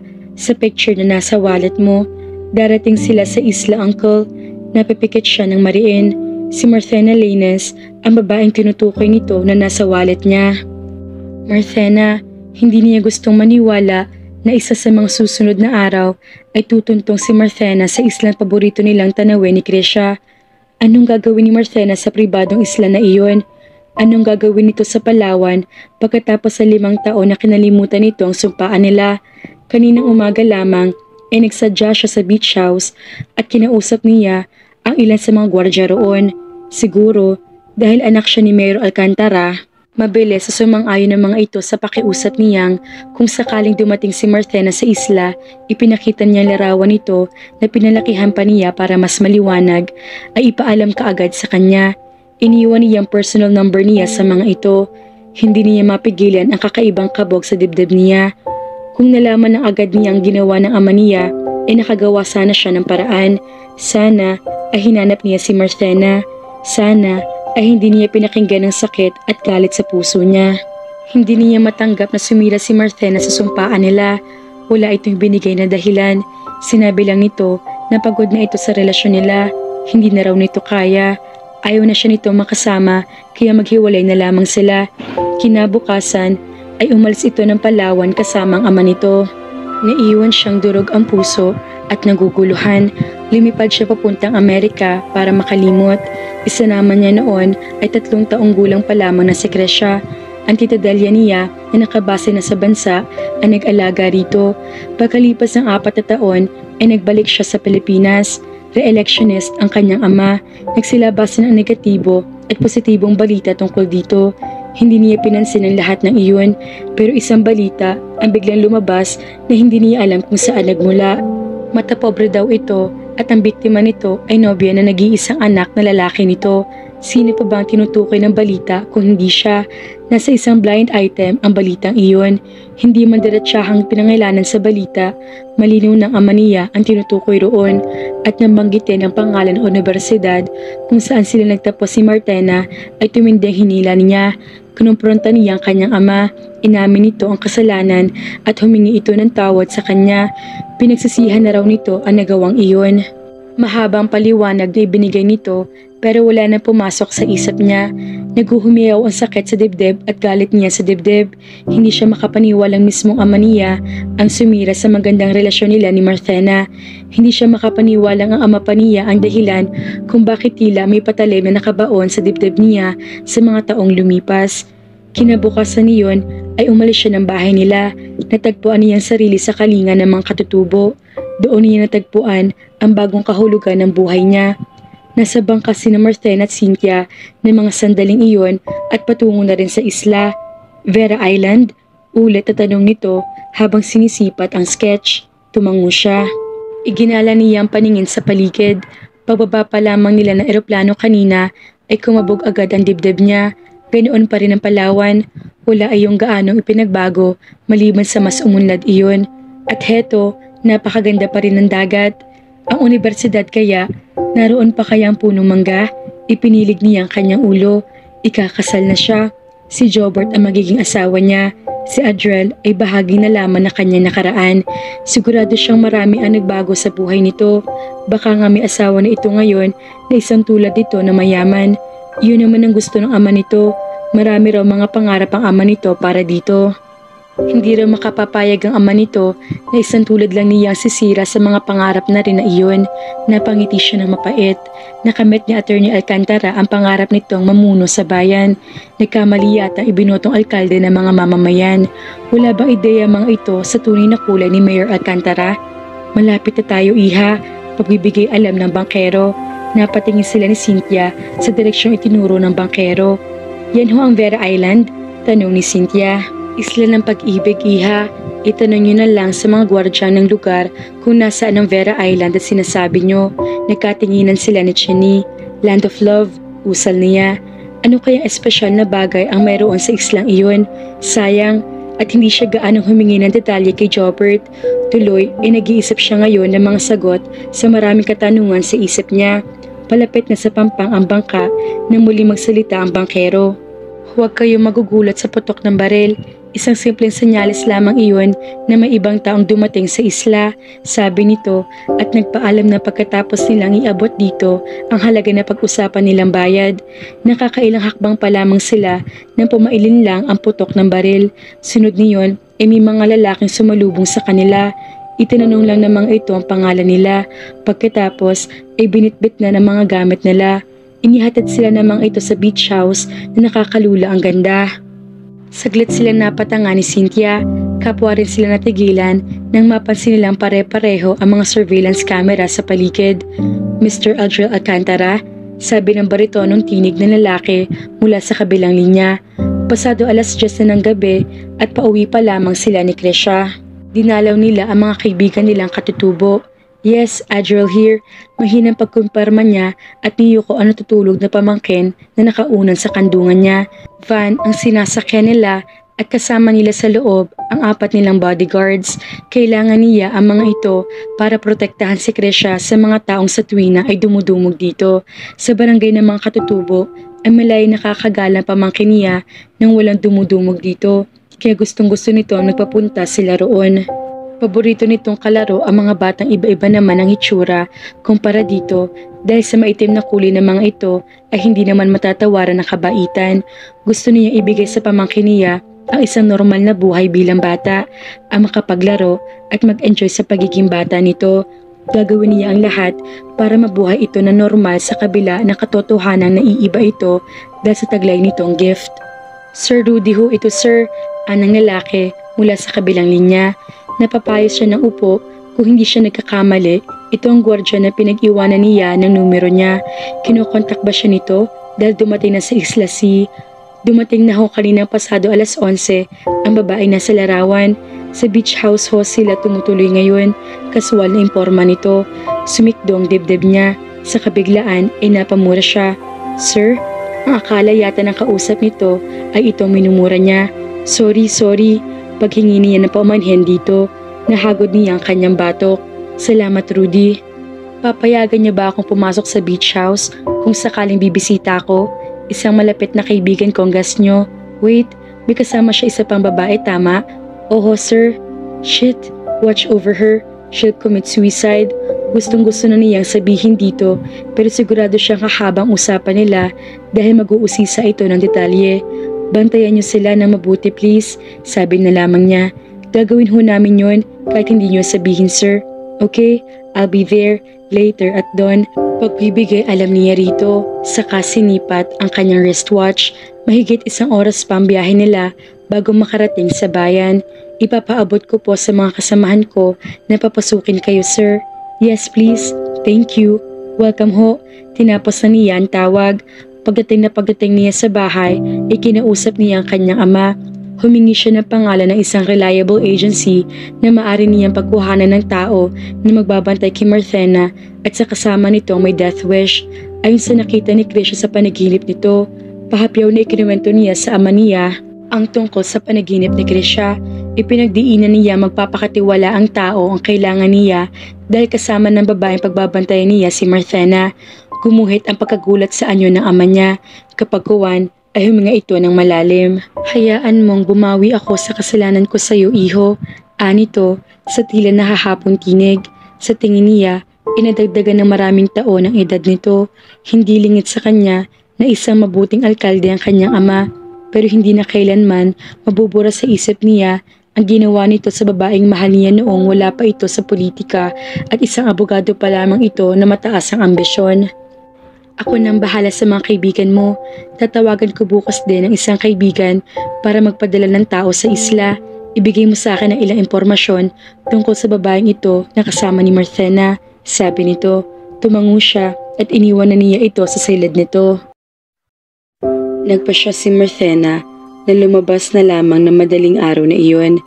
Speaker 2: picture na nasa wallet mo. Darating sila sa isla, Uncle. Napipikit siya ng mariin. Si Marthena Lainez, ang babaeng tinutukoy nito na nasa wallet niya. Marthena, hindi niya gustong maniwala na isa sa mga susunod na araw ay tutuntong si Marthena sa islang paborito nilang tanawin ni Krisha. Anong gagawin ni Marthena sa pribadong isla na iyon? Anong gagawin nito sa Palawan pagkatapos sa 5 taon na kinalimutan nito ang sumpaan nila? Kaninang umaga lamang ay nagsadya siya sa beach house at kinausap niya ang ilan sa mga gwardya roon. Siguro dahil anak siya ni Mayor Alcantara, mabilis sa sumang-ayon ng mga ito sa pakiusap niyang kung sakaling dumating si Marthena sa isla, ipinakita niya larawan nito na pinalakihan pa niya para mas maliwanag, ay ipaalam kaagad sa kanya. Iniwan niya ang personal number niya sa mga ito. Hindi niya mapigilan ang kakaibang kabog sa dibdib niya. Kung nalaman ng agad niya ang ginawa ng ama niya, ay nakagawa sana siya ng paraan. Sana ay hinanap niya si Marthena. Sana ay hindi niya pinakinggan ang sakit at galit sa puso niya. Hindi niya matanggap na sumira si Marthena sa sumpaan nila. Wala itong binigay na dahilan. Sinabi lang nito na pagod na ito sa relasyon nila. Hindi na raw nito kaya. Ayaw na siya nito makasama kaya maghiwalay na lamang sila. Kinabukasan ay umalis ito ng Palawan kasama ang ama nito. Naiwan siyang durog ang puso at naguguluhan. Lumipad siya papuntang Amerika para makalimot. Isa naman niya noon ay 3 taong gulang pa lamang na si Krisha. Ang tita Delia niya na nakabase na sa bansa ay nag-alaga rito. Pagkalipas ng 4 na taon ay nagbalik siya sa Pilipinas. Re-electionist ang kanyang ama. Nagsilabasan ang negatibo at positibong balita tungkol dito. Hindi niya pinansin ang lahat ng iyon, pero isang balita ang biglang lumabas na hindi niya alam kung saan nagmula. Matapobre daw ito at ang biktima nito ay nobya na nag-iisang anak na lalaki nito. Sino pa bang tinutukoy ng balita kung hindi siya? Nasa isang blind item ang balitang iyon. Hindi man diretsahang pinangailanan sa balita, malinaw ng ama niya ang tinutukoy roon at nabanggitin ang pangalan ng universidad kung saan sila nagtapos si Marthena ay tuminding hinila niya. Kinumpronta niya ang kanyang ama, inamin nito ang kasalanan at humingi ito ng tawad sa kanya. Pinagsisihan na raw nito ang nagawang iyon. Mahabang paliwanag na ibinigay nito pero wala na pumasok sa isip niya. Naguhumiyaw ang sakit sa dibdib at galit niya sa dibdib. Hindi siya makapaniwalang mismong ama niya ang sumira sa magandang relasyon nila ni Marthena. Hindi siya makapaniwalang ang ama pa niya ang dahilan kung bakit tila may patalim na nakabaon sa dibdib niya sa mga taong lumipas. Kinabukasan niyon ay umalis siya ng bahay nila. Natagpuan niya ang sarili sa kalinga ng mga katutubo. Doon niya natagpuan ang bagong kahulugan ng buhay niya. Nasa bangka sina Marthen at Cynthia ng mga sandaling iyon at patungo na rin sa isla. Vera Island? Ulit na tanong nito habang sinisipat ang sketch. Tumango siya. Iginala niya ang paningin sa paligid. Pagbaba pa lamang nila ng eroplano kanina ay kumabog agad ang dibdib niya. Ganoon pa rin ang Palawan. Wala ay yung gaanong ipinagbago maliban sa mas umunlad iyon. At heto, napakaganda pa rin ng dagat. Ang universidad kaya, naroon pa kaya ang punong mangga? Ipinilig niya ang kanyang ulo. Ikakasal na siya. Si Jobert ang magiging asawa niya. Si Adriel ay bahagi na lamang na kanyang nakaraan. Sigurado siyang marami ang nagbago sa buhay nito. Baka nga may asawa na ito ngayon na isang tulad nito na mayaman. Yun naman ang gusto ng ama nito. Marami raw mga pangarap ang ama nito para dito. Hindi raw makapapayag ang ama nito na isang tulad lang niyang sisira sa mga pangarap na rin na iyon. Napangiti siya ng mapait. Nakamit ni Attorney Alcantara ang pangarap nitong mamuno sa bayan. Nagkamali yata ibinotong alkalde ng mga mamamayan. Wala bang ideya mga ito sa tunay na kulay ni Mayor Alcantara? Malapit na tayo, iha. Pagbibigay alam ng bangkero. Napatingin sila ni Cynthia sa direksyong itinuro ng bangkero. Yan ho ang Vera Island? Tanong ni Cynthia. Isla ng pag-ibig, iha. Itanong nyo na lang sa mga gwardya ng lugar kung nasaan ang Vera Island at sinasabi nyo. Nagkatinginan sila ni Chenny. Land of Love, usal niya. Ano kaya espesyal na bagay ang mayroon sa islang iyon? Sayang, at hindi siya gaanong humingi ng detalye kay Jobert. Tuloy, nag-iisip siya ngayon ng mga sagot sa maraming katanungan sa isip niya. Palapit na sa pampang ang bangka nang muli magsalita ang bangkero. Huwag kayong magugulat sa putok ng baril. Isang simpleng senyales lamang iyon na may ibang taong dumating sa isla, sabi nito, at nagpaalam na pagkatapos nilang iabot dito ang halaga na pag-usapan nilang bayad. Nakakailang hakbang pa lamang sila nang pumailin lang ang putok ng baril. Sunod niyon ay may mga lalaking sumalubong sa kanila. Itinanong lang ng mga ito ang pangalan nila. Pagkatapos ay binitbit na ng mga gamit nila. Inihatid sila ng mga ito sa beach house na nakakalula ang ganda. Saglit sila napatanga ni Cynthia. Kapwa rin sila natigilan nang mapansin nilang pare-pareho ang mga surveillance camera sa paligid. Mr. Adriel Alcantara, sabi ng baritonong tinig ng lalaki mula sa kabilang linya. Pasado 10:00 na ng gabi at pauwi pa lamang sila ni Krisha. Dinalaw nila ang mga kaibigan nilang katutubo. Yes, Adriel here. Mahinang pagkumpirma niya at ni Yuko ang natutulog na pamangkin na nakaunan sa kandungan niya. Van ang sinasakyan nila at kasama nila sa loob ang 4 nilang bodyguards. Kailangan niya ang mga ito para protektahan si Krisha sa mga taong sa tuwina ay dumudumog dito. Sa barangay ng mga katutubo ay malay nakakagalang pamangkin niya nang walang dumudumog dito. Kaya gustong-gusto nito nagpapunta sila roon. Paborito nitong kalaro ang mga batang iba-iba naman ang itsura kumpara dito dahil sa maitim na kulay ng mga ito ay hindi naman matatawaran ng kabaitan. Gusto niya ibigay sa pamangkin niya ang isang normal na buhay bilang bata, ang makapaglaro at mag-enjoy sa pagiging bata nito. Gagawin niya ang lahat para mabuhay ito na normal sa kabila ng katotohanan na iiba ito dahil sa taglay nitong gift. Sir Rudy ho ito, sir, anang lalaki mula sa kabilang linya. Napapayos siya ng upo kung hindi siya nagkakamali. Ito ang gwardya na pinag-iwanan niya ng numero niya. Kinokontak ba siya nito dahil dumating na sa isla si... Dumating na ho kaninang pasado 11:00 ang babae na sa larawan. Sa beach house ho sila tumutuloy ngayon. Kasual na imporma nito. Sumikdong dibdib niya. Sa kabiglaan ay napamura siya. Sir, ang akala yata ng kausap nito ay itong minumura niya. Sorry. Paghingi niya ng paumanhin dito, nahagod niya ang kanyang batok. Salamat, Rudy. Papayagan niya ba akong pumasok sa beach house kung sakaling bibisita ako? Isang malapit na kaibigan ko ang gas nyo. Wait, may kasama siya isa pang babae, tama? Oho, sir. Shit, watch over her. She'll commit suicide. Gustong-gusto na niyang sabihin dito pero sigurado siyang kahabang usapan nila dahil mag-uusisa ito ng detalye. Bantayan niyo sila ng mabuti please, sabi na lamang niya. Gagawin ho namin yon kahit hindi niyo sabihin, sir. Okay, I'll be there later at dawn. Pagbibigay alam niya rito, saka sinipat ang kanyang wristwatch. Mahigit 1 oras pa ang biyahe nila bago makarating sa bayan. Ipapaabot ko po sa mga kasamahan ko na papasukin kayo, sir. Yes, please. Thank you. Welcome ho. Tinapos na niya ang tawag. Pagdating niya sa bahay, ikinausap niya ang kanyang ama. Humingi siya ng pangalan ng isang reliable agency na maaari niyang pagkuhanan ng tao na magbabantay kay Marthena at sa kasama nito may death wish. Ayon sa nakita ni Krisha sa panaginip nito, pahapyaw na ikinuwento niya sa ama niya ang tungkol sa panaginip ni Krisha. Ipinagdiinan niya magpapakatiwala ang tao ang kailangan niya dahil kasama ng babaeng pagbabantayan niya si Marthena. Gumuhit ang pagkagulat sa anyo ng ama niya. Kapag kuwan, ay huminga ito ng malalim. Hayaan mong bumawi ako sa kasalanan ko sa iyo, iho. Anito, sa tila nahahapong tinig. Sa tingin niya, inadagdagan ng maraming taon ang edad nito. Hindi lingit sa kanya na isang mabuting alkalde ang kanyang ama. Pero hindi na kailanman mabubura sa isip niya ang ginawa nito sa babaeng mahal niya noong wala pa ito sa politika at isang abogado pa lamang ito na mataas ang ambisyon. Ako nang bahala sa mga kaibigan mo. Tatawagan ko bukas din ang isang kaibigan para magpadala ng tao sa isla. Ibigay mo sa akin ang ilang impormasyon tungkol sa babaeng ito na kasama ni Marthena. Sabi nito, tumango siya at iniwan na niya ito sa silid nito. Nagpa siya si Marthena na lumabas na lamang ng madaling araw na iyon.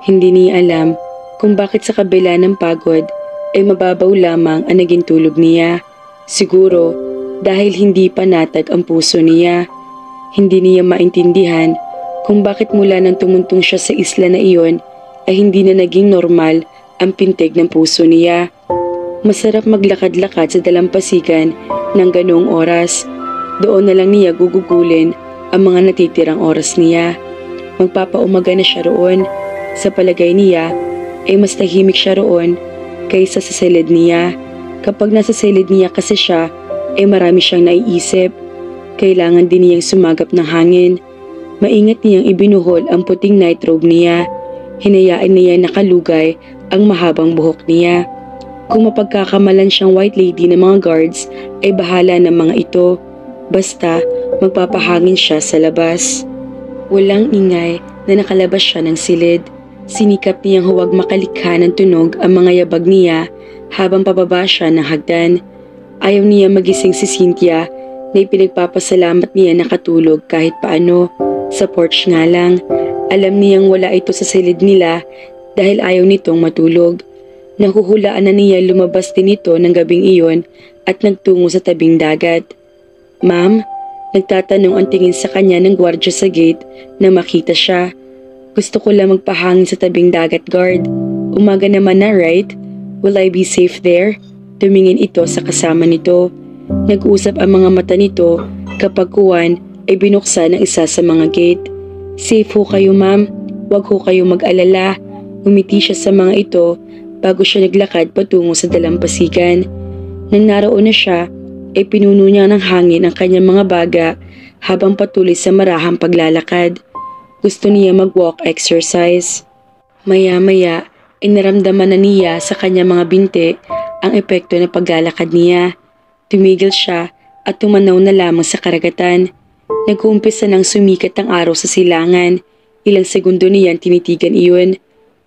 Speaker 2: Hindi niya alam kung bakit sa kabila ng pagod ay mababaw lamang ang naging tulog niya. Siguro, dahil hindi panatag ang puso niya. Hindi niya maintindihan kung bakit mula nang tumuntong siya sa isla na iyon ay hindi na naging normal ang pintig ng puso niya. Masarap maglakad-lakad sa dalampasigan ng ganoong oras. Doon na lang niya gugugulin ang mga natitirang oras niya. Magpapaumaga na siya roon. Sa palagay niya ay mas tahimik siya roon kaysa sa silid niya. Kapag nasa silid niya kasi siya, ay marami siyang naiisip. Kailangan din niyang sumagap ng hangin. Maingat niyang ibinuhol ang puting nightrobe niya. Hinayaan niya nakalugay ang mahabang buhok niya. Kung mapagkakamalan siyang white lady ng mga guards, ay bahala ng mga ito. Basta magpapahangin siya sa labas. Walang ingay na nakalabas siya ng silid. Sinikap niyang huwag makalikha ng tunog ang mga yabag niya habang pababa siya ng hagdan. Ayaw niya magising si Cynthia na ipinagpapasalamat niya nakatulog kahit paano. Sa porch nga lang, alam niyang wala ito sa silid nila dahil ayaw nitong matulog. Nahuhulaan na niya lumabas din ito ng gabing iyon at nagtungo sa tabing dagat. Ma'am, nagtatanong ang tingin sa kanya ng gwardya sa gate na makita siya. Gusto ko lang magpahangin sa tabing dagat, guard. Umaga naman na, right? Will I be safe there? Tumingin ito sa kasama nito. Nag-usap ang mga mata nito kapag kuwan ay binuksan ng isa sa mga gate. Safe ho kayo, ma'am. Huwag ho kayo mag-alala. Umiti siya sa mga ito bago siya naglakad patungo sa dalampasigan. Nang naroon na siya, ay pinuno niya ng hangin ang kanyang mga baga habang patuloy sa marahang paglalakad. Gusto niya mag-walk exercise. Maya-maya, inaramdaman na niya sa kanyang mga binti ang epekto ng paglalakad niya. Tumigil siya at tumanaw na lamang sa karagatan. Nag-uumpisa nang sumikat ang araw sa silangan. Ilang segundo niyan tinitigan iyon.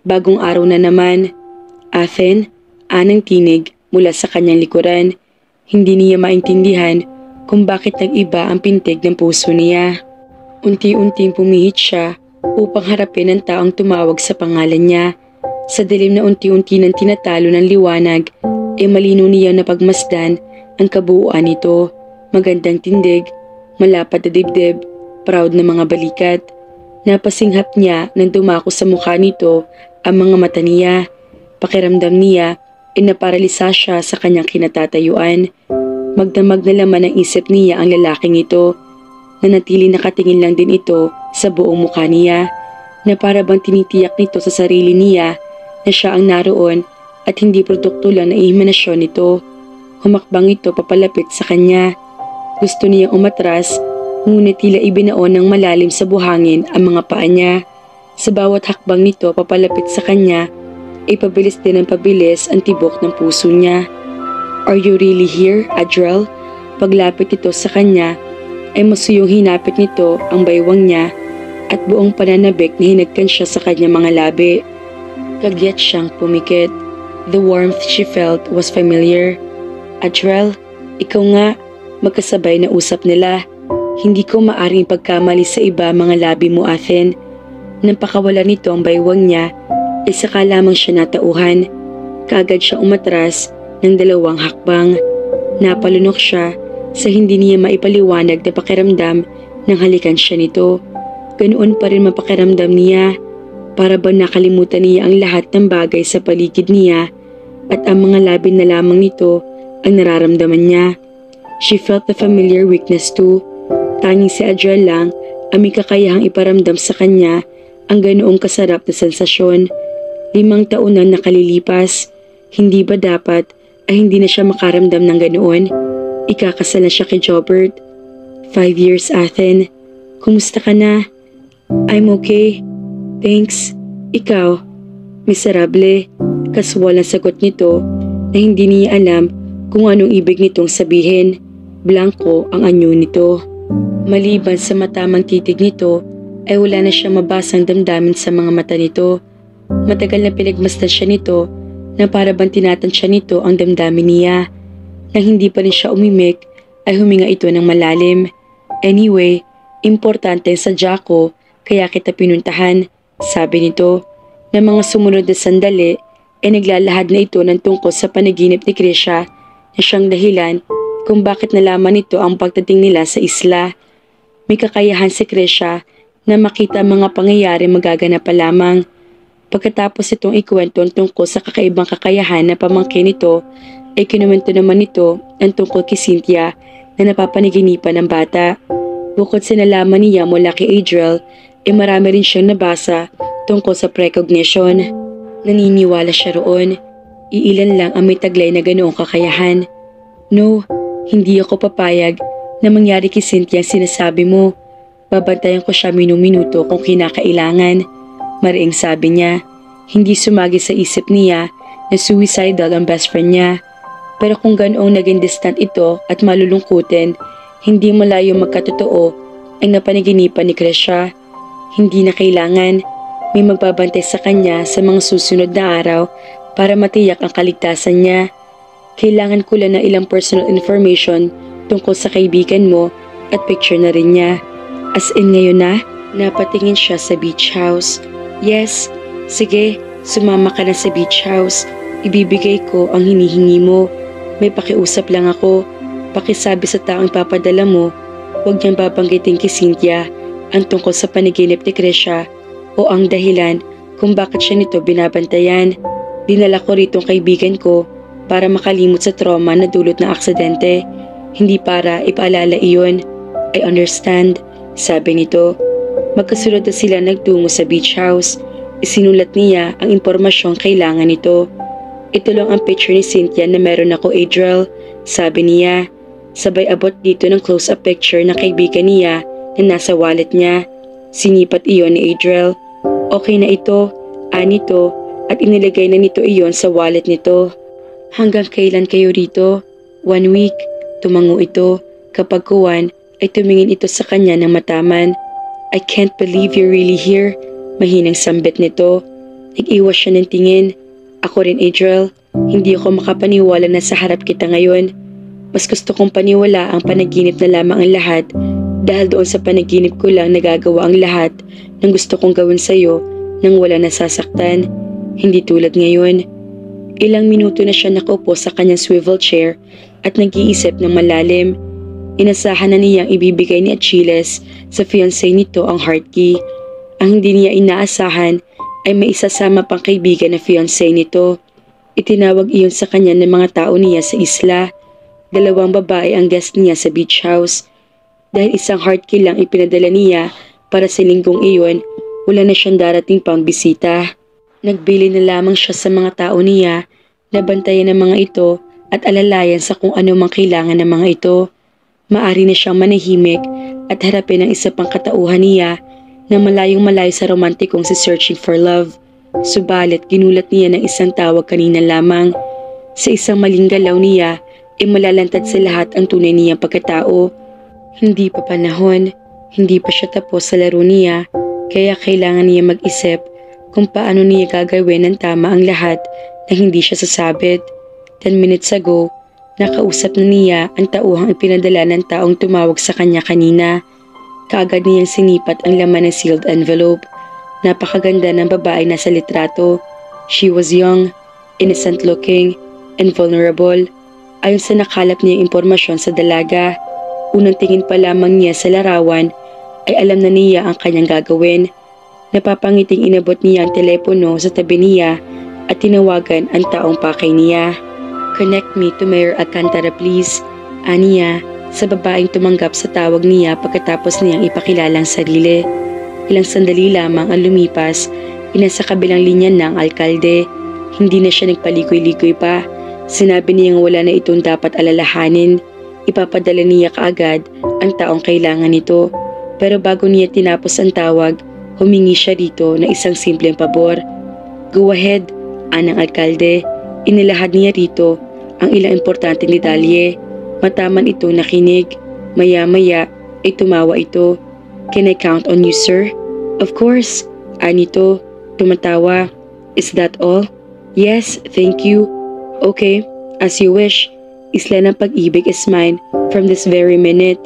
Speaker 2: Bagong araw na naman. Athen, anang tinig mula sa kanyang likuran. Hindi niya maintindihan kung bakit nag-iba ang pintig ng puso niya. Unti-unting pumihit siya upang harapin ang taong tumawag sa pangalan niya. Sa dilim na unti-unti ng tinatalo ng liwanag, ay malinaw niya na pagmasdan ang kabuuan nito. Magandang tindig, malapad na dibdib, proud na mga balikat. Napasinghap niya nang dumako sa mukha nito ang mga mata niya. Pakiramdam niya ay naparalisa siya sa kanyang kinatatayuan. Magdamag na laman ang isip niya ang lalaking ito. Nanatili nakatingin lang din ito sa buong mukha niya na para bang tinitiyak nito sa sarili niya na siya ang naroon at hindi produkto lang ng imahinasyon nito. Humakbang ito papalapit sa kanya. Gusto niyang umatras, ngunit tila ibinaon ng malalim sa buhangin ang mga paa niya. Sa bawat hakbang nito papalapit sa kanya, ay pabilis din ang pabilis ang tibok ng puso niya. Are you really here, Adriel? Paglapit nito sa kanya, ay masuyong hinapit nito ang baywang niya at buong pananabik na hinagkan siya sa kanyang mga labi. Kagyat siyang pumikit. The warmth she felt was familiar. Adriel, ikaw nga, magkasabay na usap nila. Hindi ko maaring pagkamali sa iba mga labi mo, Athen. Nang pakawala nito ang baywang niya, ay saka lamang siya natauhan. Kaagad siyang umatras ng 2 hakbang. Napalunok siya sa hindi niya maipaliwanag na pakiramdam nang halikan siya nito. Ganoon pa rin mapakiramdam niya. Para ba nakalimutan niya ang lahat ng bagay sa paligid niya at ang mga labi na lamang nito ang nararamdaman niya. She felt the familiar weakness too. Tanging si Adriel lang ang may kakayahang iparamdam sa kanya ang ganoong kasarap na sensasyon. 5 taon na nakalilipas. Hindi ba dapat ay hindi na siya makaramdam ng ganoon? Ikakasal na siya kay Jobert. 5 years, Athen. Kumusta ka na? I'm okay. Thanks. Ikaw? Miserable. Kaswal ang sagot nito na hindi niya alam kung anong ibig nitong sabihin. Blanco ang anyo nito. Maliban sa matamang titig nito, ay wala na siya mabasang damdamin sa mga mata nito. Matagal na pinagmasdan siya nito na para bang tinatansya nito ang damdamin niya. Nang hindi pa rin siya umimik, ay huminga ito ng malalim. Anyway, importante sa Jaco, kaya kita pinuntahan. Sabi nito, na mga sumunod na sandali ay naglalahad na ito ng tungkol sa panaginip ni Krisha na siyang dahilan kung bakit nalaman nito ang pagdating nila sa isla. May kakayahan si Krisha na makita ang mga pangyayari magaganap pa lamang. Pagkatapos itong ikwento tungkol sa kakaibang kakayahan na pamangkin nito, ay kinuwento naman nito ang tungkol kay Cynthia na napapanaginipan ng bata. Bukod sa nalaman niya mula kay Adriel, marami rin siyang nabasa tungkol sa precognition. Naniniwala siya roon. Iilan lang ang may taglay na ganoong kakayahan. No, hindi ako papayag na mangyari kay Cynthia ang sinasabi mo. Babantayan ko siya minuminuto kung kinakailangan. Mariing sabi niya. Hindi sumagi sa isip niya na suicidal ang best friend niya. Pero kung ganoong naging distant ito at malulungkutin, hindi malayo magkatotoo ang napanaginipan ni Krisha. Hindi na kailangan. May magbabantay sa kanya sa mga susunod na araw para matiyak ang kaligtasan niya. Kailangan ko lang ng ilang personal information tungkol sa kaibigan mo at picture na rin niya. As in ngayon na, napatingin siya sa beach house. Yes, sige, sumama ka na sa beach house. Ibibigay ko ang hinihingi mo. May pakiusap lang ako. Pakisabi sa taong papadala mo, huwag niyang babanggitin kay Cynthia ang tungkol sa panaginip ni Krisha o ang dahilan kung bakit siya nito binabantayan. Dinala ko rito ang kaibigan ko para makalimot sa trauma na dulot ng aksidente, hindi para ipaalala iyon. I understand, sabi nito. Magkasunod na sila nagtungo sa beach house. Isinulat niya ang impormasyong kailangan nito. Ito lang ang picture ni Cynthia na meron ako, Adriel, sabi niya. Sabay abot dito ng close-up picture ng kaibigan niya na nasa wallet niya. Sinipat iyon ni Adriel. Okay na ito, anito, at inilagay na nito iyon sa wallet nito. Hanggang kailan kayo rito? 1 week. Tumango ito. Kapag kuwan, ay tumingin ito sa kanya ng mataman. I can't believe you're really here. Mahinang sambit nito. Nag-iwas siya ng tingin. Ako rin, Adriel. Hindi ako makapaniwala na sa harap kita ngayon. Mas gusto kong paniwala ang panaginip na lamang ang lahat dahil doon sa panaginip ko lang nagagawa ang lahat ng gusto kong gawin sa'yo nang wala nasasaktan. Hindi tulad ngayon. Ilang minuto na siya nakaupo sa kanyang swivel chair at nag-iisip ng malalim. Inasahan na niyang ibibigay ni Achilles sa fiancé nito ang heart key. Ang hindi niya inaasahan ay may isasama pang kaibigan na fiancé nito. Itinawag iyon sa kanya ng mga tao niya sa isla. 2 babae ang guest niya sa beach house. Dahil isang heart key lang ipinadala niya para sa linggong iyon, wala na siyang darating pang bisita. Nagbili na lamang siya sa mga tao niya na bantayan ng mga ito at alalayan sa kung ano mang kailangan ng mga ito. Maari na siyang manahimik at harapin ang isa pang katauhan niya na malayong malayo sa romantikong si Searching for Love. Subalit ginulat niya ng isang tawag kanina lamang. Sa isang maling galaw niya, malalantad sa lahat ang tunay niyang pagkatao. Hindi pa panahon, hindi pa siya tapos sa laro niya, Kaya kailangan niya mag-isip kung paano niya gagawin ng tama ang lahat na hindi siya sasabit. 10 minutes ago, nakausap na niya ang tauhang ipinadala ng taong tumawag sa kanya kanina. Kaagad niyang sinipat ang laman ng sealed envelope. Napakaganda ng babae na sa litrato. She was young, innocent looking, and vulnerable. Ayon sa nakalap niyang impormasyon sa dalaga, unang tingin pa lamang niya sa larawan ay alam na niya ang kanyang gagawin. Napapangiting inabot niya ang telepono sa tabi niya at tinawagan ang taong pakay niya. "Connect me to Mayor Alcantara please," aniya sa babaeng tumanggap sa tawag niya pagkatapos niyang ipakilala ang sarili. Ilang sandali lamang ang lumipas, inasa kabilang linya ng alkalde. Hindi na siya nagpaligoy-ligoy pa. Sinabi niyang wala na itong dapat alalahanin. Ipapadala niya kaagad ang taong kailangan nito. Pero bago niya tinapos ang tawag, humingi siya rito ng isang simpleng pabor. "Go ahead," anang alkalde. Inilahad niya rito ang ilang importanteng detalye. Mataman ito nakinig. Maya-maya ay tumawa ito. "Can I count on you, sir?" "Of course," anito. Tumatawa. "Is that all?" "Yes, thank you." "Okay, as you wish. Isla ng pag-ibig is mine from this very minute."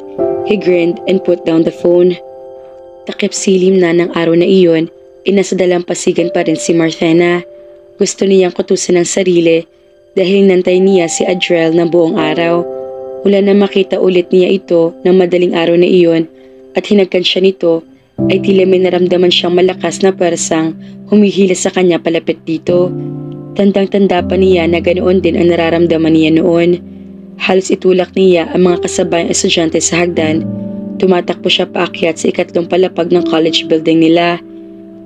Speaker 2: He grinned and put down the phone. Takip silim na ng araw na iyon, inasa dalampasigan pa rin si Marthena. Gusto niyang kutusan ng sarili dahil nantay niya si Adriel ng buong araw. Mula na makita ulit niya ito ng madaling araw na iyon at hinagkan siya nito, ay tila may naramdaman siyang malakas na pwersang humihila sa kanya palapit dito. Tandang-tanda pa niya na ganoon din ang nararamdaman niya noon. Halos itulak niya ang mga kasabayang estudyante sa hagdan. Tumatakbo siya paakyat sa ikatlong palapag ng college building nila.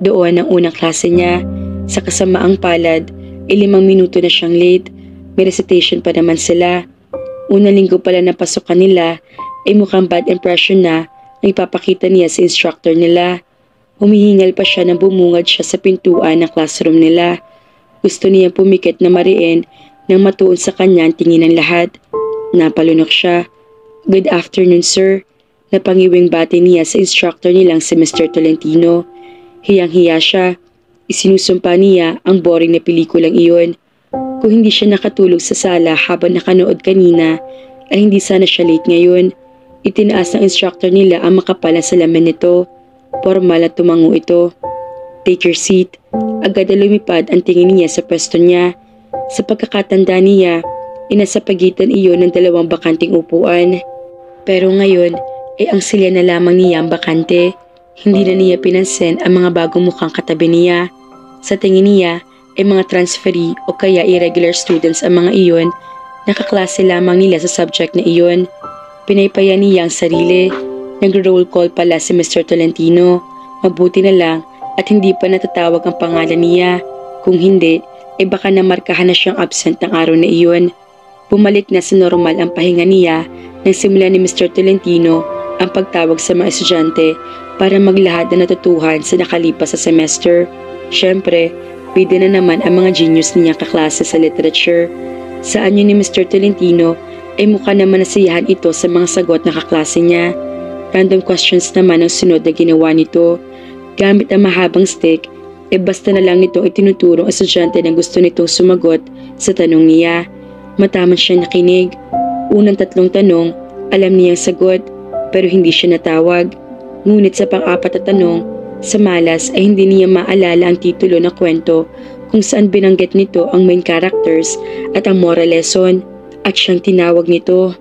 Speaker 2: Doon ang unang klase niya. Sa kasamaang palad, 5 minuto na siyang late. May recitation pa naman sila. Unang linggo pala na pasukan nila ay mukhang bad impression na ang ipapakita niya sa instructor nila. Humihingal pa siya nang bumungad siya sa pintuan ng classroom nila. Gusto niya pumikit na mariin nang matuon sa kanya ang tingin ng lahat. Napalunok siya. "Good afternoon, sir." Napangiwing bati niya sa instructor nilang si Mr. Tolentino. Hiyang-hiya siya. Isinusumpa niya ang boring na pelikulang iyon. Kung hindi siya nakatulog sa sala habang nakanood kanina, ay hindi sana siya late ngayon. Itinaas ng instructor nila ang makapal na salamin nito. Formal at tumango ito. "Take your seat." Agad na lumipad ang tingin niya sa pwesto niya. Sa pagkakatanda niya, inasa pagitan iyon ng 2 bakanting upuan. Pero ngayon, ay ang silya na lamang niya ang bakante. Hindi na niya pinansin ang mga bagong mukhang katabi niya. Sa tingin niya, ay mga transferee o kaya irregular students ang mga iyon. Nakaklase lamang nila sa subject na iyon. Pinaypaya niya ang sarili. Nag-roll call pala si Mr. Tolentino. Mabuti na lang at hindi pa natatawag ang pangalan niya. Kung hindi, ay baka namarkahan na siyang absent ng araw na iyon. Bumalik na sa normal ang pahinga niya nang simula ni Mr. Tolentino ang pagtawag sa mga estudyante para maglahad na natutuhan sa nakalipas sa semester. Siyempre, pwede na naman ang mga genius niyang kaklase sa literature. Sa anyo ni Mr. Tolentino ay mukha naman nasiyahan ito sa mga sagot na kaklase niya. Random questions naman ang sunod na ginawa nito. Gamit ang mahabang stick, basta na lang nitong itinuturo ang estudyante na gusto nitong sumagot sa tanong niya. Mataman siya nakinig. Unang 3 tanong, alam niyang sagot, pero hindi siya natawag. Ngunit sa pang-4 na tanong, sa malas ay hindi niya maalala ang titulo ng kwento kung saan binanggit nito ang main characters at ang moral lesson, at siyang tinawag nito.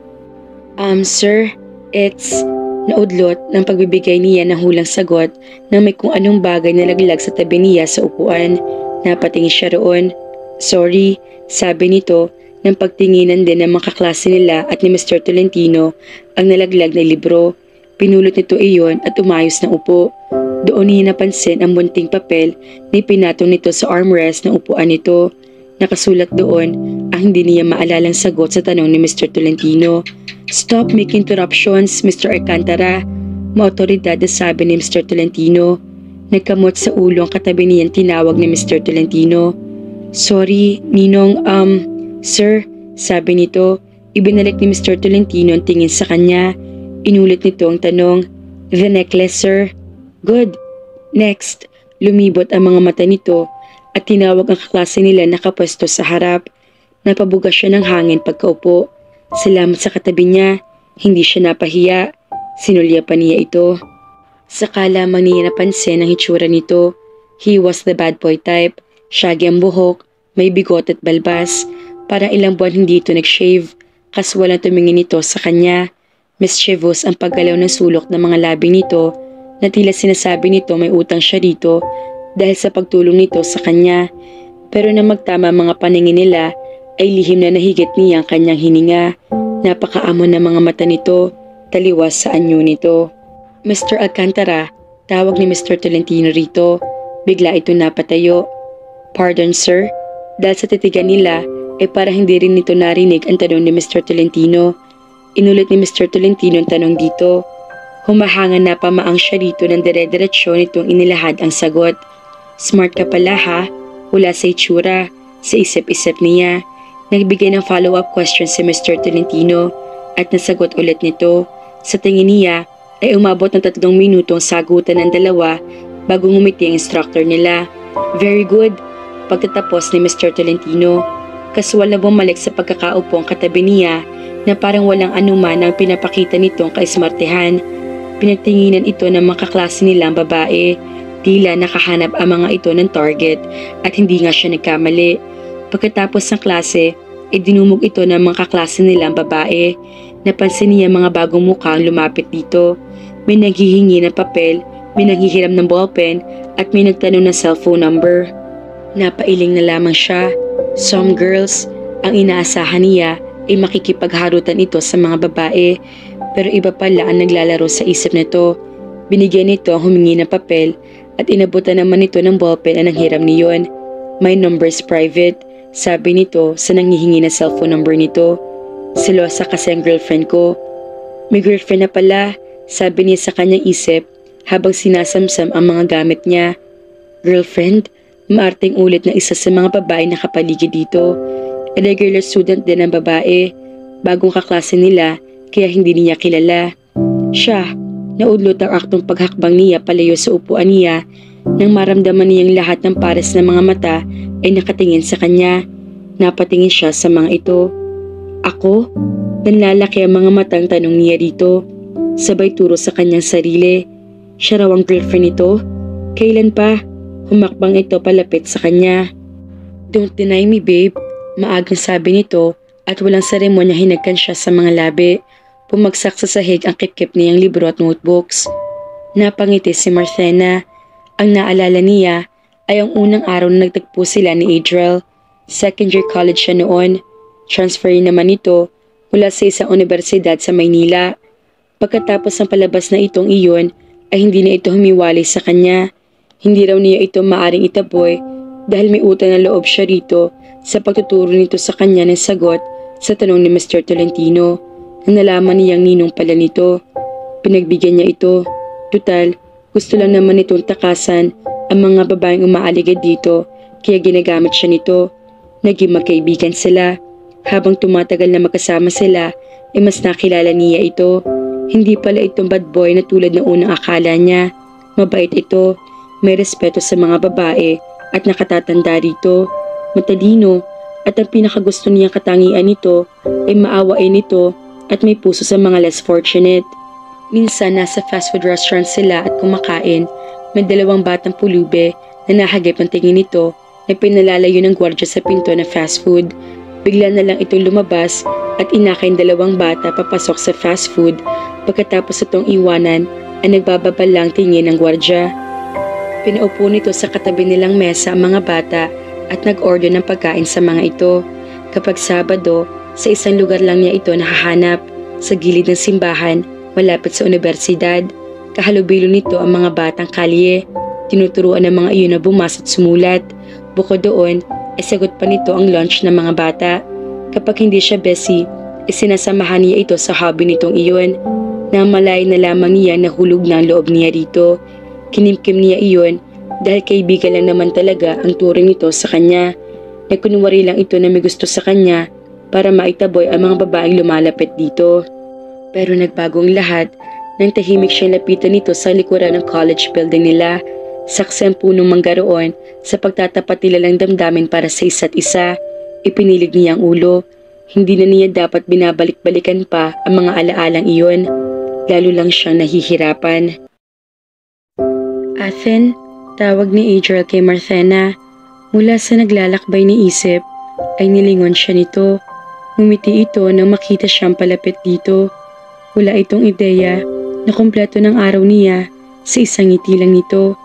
Speaker 2: Sir, it's..." Naudlot ng pagbibigay niya ng hulang sagot nang may kung anong bagay na laglag sa tabi niya sa upuan. Napatingin siya roon. "Sorry," sabi nito nang pagtinginan din ng mga kaklase nila at ni Mr. Tolentino ang nalaglag na libro. Pinulot nito iyon at umayos ng upo. Doon niya napansin ang munting papel na ipinatong nito sa armrest ng upuan nito. Nakasulat doon ang hindi niya maalalang sagot sa tanong ni Mr. Tolentino. "Stop making interruptions, Mr. Alcantara," maotoridad na sabi ni Mr. Tolentino. Nagkamot sa ulo ang katabi niyang tinawag ni Mr. Tolentino. "Sorry, Ninong, sir," sabi nito. Ibinalik ni Mr. Tolentino ang tingin sa kanya. Inulit nito ang tanong. "The necklace, sir." "Good. Next, lumibot ang mga mata nito at tinawag ang kaklase nila na kapwesto sa harap. Napabuga siya ng hangin pagkaupo. Salamat sa katabi niya, hindi siya napahiya. Sinulya pa niya ito. Saka lamang niya napansin ang hitsura nito. He was the bad boy type. Shaggy ang buhok, may bigot at balbas. Parang ilang buwan hindi ito nag-shave. Kaswalang tumingin ito sa kanya. Mischievous ang paggalaw ng sulok ng mga labi nito na tila sinasabi nito may utang siya dito dahil sa pagtulong nito sa kanya. Pero na magtama mga paningin nila ay lihim na nahigit niya ang kanyang hininga. Napakaamon ng mga mata nito, taliwas sa anyo nito. Mr. Alcantara, tawag ni Mr. Tolentino rito. Bigla ito napatayo. Pardon sir, dahil sa titigan nila ay para hindi rin nito narinig ang tanong ni Mr. Tolentino. Inulit ni Mr. Tolentino ang tanong dito. Humahanga na pamaang siya rito ng dire-diretsyo nitong inilahad ang sagot. Smart ka pala ha, wala sa itsura, sa isip-isip niya. Nagbigay ng follow-up question si Mr. Tolentino at nasagot ulit nito. Sa tingin niya ay umabot ng 3 minuto ang sagutan ng dalawa bago ngumiti ang instructor nila. Very good. Pagtatapos ni Mr. Tolentino, kaswal na bumalik sa pagkakaupo ang katabi niya na parang walang anuman ang pinapakita nitong kaismartehan. Pinagtinginan ito ng mga kaklase nilang babae. Tila nakahanap ang mga ito ng target at hindi nga siya nagkamali. Pagkatapos ng klase, dinumog ito ng mga kaklase nilang babae. Napansin niya mga bagong mukhang lumapit dito. May naghihingi ng papel, may naghihiram ng ballpen at may nagtanong ng cellphone number. Napailing na lamang siya. Some girls, ang inaasahan niya ay makikipagharutan ito sa mga babae. Pero iba pala ang naglalaro sa isip nito. Binigyan nito ang humingi ng papel at inabutan naman nito ng ballpen ang nanghiram niyon. My number is private, sabi nito sa nanghihingi ng cellphone number nito. Selosa kasi ang girlfriend ko. May girlfriend na pala, sabi niya sa kanyang isip habang sinasamsam ang mga gamit niya. Girlfriend? Maarting ulit ng isa sa mga babae na kapaligid dito. A regular student din ang babae. Bagong kaklase nila kaya hindi niya kilala. Siya, naudlot ang aktong paghakbang niya palayo sa upuan niya nang maramdaman niyang lahat ng pares ng mga mata ay nakatingin sa kanya. Napatingin siya sa mga ito. Ako? Nanlalaki ang mga matang tanong niya dito. Sabay turo sa kanyang sarili. Siya raw ang girlfriend nito? Kailan pa? Humakbang ito palapit sa kanya. Don't deny me babe, maagang sabi nito at walang seremonya hinagkan siya sa mga labi. Pumagsak sa sahig ang kip-kip niyang libro at notebooks. Napangiti si Marthena. Ang naalala niya ay ang unang araw na nagtagpo sila ni Adriel. Second year college siya noon. Transfer naman ito mula sa isang universidad sa Maynila. Pagkatapos ng palabas na itong iyon ay hindi na ito humiwalay sa kanya. Hindi raw niya ito maaring itaboy dahil may utang na loob siya rito sa pagtuturo nito sa kanya ng sagot sa tanong ni Mr. Tolentino. Nang nalaman niyang ninong pala nito, pinagbigyan niya ito. Tutal, gusto lang naman itong takasan ang mga babaeng umaaligid dito kaya ginagamit siya nito. Naging magkaibigan sila. Habang tumatagal na magkasama sila, ay mas nakilala niya ito. Hindi pala itong bad boy na tulad ng unang akala niya. Mabait ito, may respeto sa mga babae at nakatatanda rito. Matalino at ang pinakagusto niyang katangian nito ay maawain ito at may puso sa mga less fortunate. Minsan nasa fast food restaurant sila at kumakain, may 2 batang pulube na nahagip ang tingin nito na pinalalayo ng gwardya sa pinto ng fast food. Bigla na lang itong lumabas at inakay 2 bata papasok sa fast food. Pagkatapos itong iwanan ay nagbababa lang tingin ng gwardya. Pinaupo nito sa katabi nilang mesa ang mga bata at nag-order ng pagkain sa mga ito. Kapag Sabado, sa isang lugar lang niya ito nakahanap, sa gilid ng simbahan, malapit sa universidad. Kahalubilo nito ang mga batang kalye. Tinuturuan ng mga iyon na bumasa at sumulat. Bukod doon, ay sagot pa nito ang lunch ng mga bata. Kapag hindi siya busy, isinasamahan niya ito sa hobby nitong iyon. Namalay na lamang niya na hulog na ang loob niya dito. Kinimkim niya iyon dahil kaibigan lang naman talaga ang turing nito sa kanya. Nagkunwari lang ito na may gusto sa kanya para maitaboy ang mga babaeng lumalapit dito. Pero nagbago ang lahat nang tahimik siyang lapitan nito sa likuran ng college building nila. Saksi ang punong mangga roon sa pagtatapat nila ng damdamin para sa isa't isa. Ipinilig niya ang ulo. Hindi na niya dapat binabalik-balikan pa ang mga alaalang iyon. Lalo lang siyang nahihirapan. Athen, tawag ni Adriel kay Marthena. Mula sa naglalakbay ni isip, ay nilingon siya nito. Ngumiti ito nang makita siyang palapit dito. Wala itong ideya na kumpleto ng araw niya sa isang ngiti lang nito.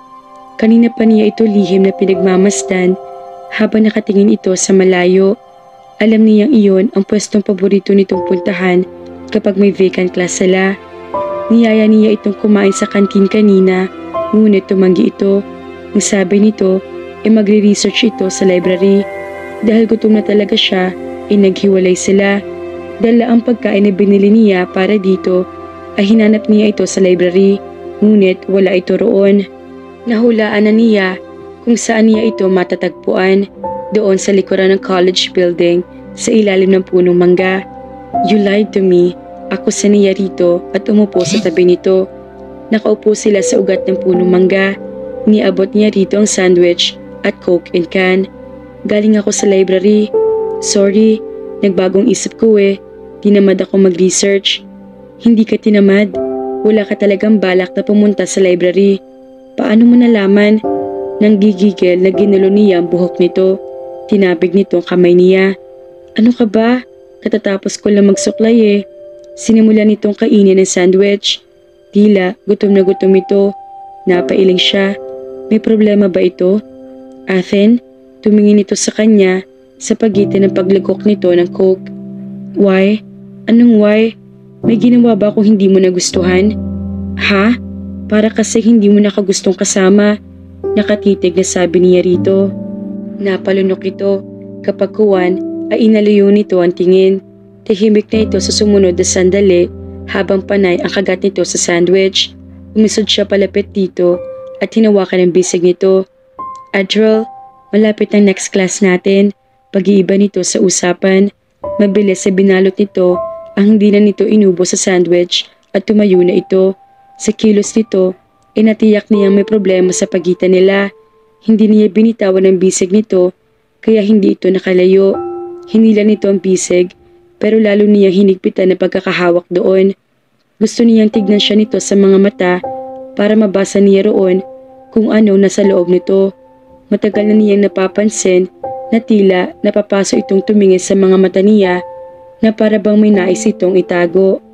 Speaker 2: Kanina pa niya ito lihim na pinagmamasdan habang nakatingin ito sa malayo. Alam niyang iyon ang pwestong paborito nitong puntahan kapag may vacant class sila. Niyaya niya itong kumain sa kantin kanina, ngunit tumanggi ito. Ang sabi nito ay magre-research ito sa library. Dahil gutom na talaga siya, ay naghiwalay sila. Dala ang pagkain na binili niya para dito, ay hinanap niya ito sa library, ngunit wala ito roon. Nahulaan na niya kung saan niya ito matatagpuan, doon sa likuran ng college building sa ilalim ng punong mangga. You lied to me. Ako sa niya rito at umupo sa tabi nito. Nakaupo sila sa ugat ng punong mangga. Niabot niya rito ang sandwich at coke and can. Galing ako sa library. Sorry, nagbagong isip ko eh. Tinamad ako mag-research. Hindi ka tinamad. Wala ka talagang balak na pumunta sa library. Paano mo nalaman? Nang gigigil na ginulo niya ang buhok nito. Tinabig nito ang kamay niya. Ano ka ba? Katatapos ko lang magsuklay eh. Sinimula nitong kainin ang sandwich. Tila, gutom na gutom ito. Napailing siya. May problema ba ito? Athen, tumingin ito sa kanya sa pagitan ng paglagok nito ng coke. Why? Anong why? May ginawa ba kung hindi mo nagustuhan? Ha? Para kasi hindi mo nakagustong kasama. Nakatitig na sabi niya rito. Napalunok ito. Kapag kuwan ay inalayo nito ang tingin. Tahimik na ito sa sumunod na sandali habang panay ang kagat nito sa sandwich. Umisod siya palapit dito at hinawakan ang bisig nito. Adriel, malapit ang next class natin. Pag-iiba nito sa usapan. Mabilis sa binalot nito ang hindi na nito inubo sa sandwich at tumayo na ito. Sa kilos nito, inatiyak niyang may problema sa pagitan nila. Hindi niya binitawan ang bisig nito, kaya hindi ito nakalayo. Hinila nito ang bisig, pero lalo niyang hinigpitan na pagkakahawak doon. Gusto niyang tignan siya nito sa mga mata para mabasa niya roon kung ano nasa loob nito. Matagal na niyang napapansin na tila napapasok itong tumingin sa mga mata niya na para bang may nais itong itago.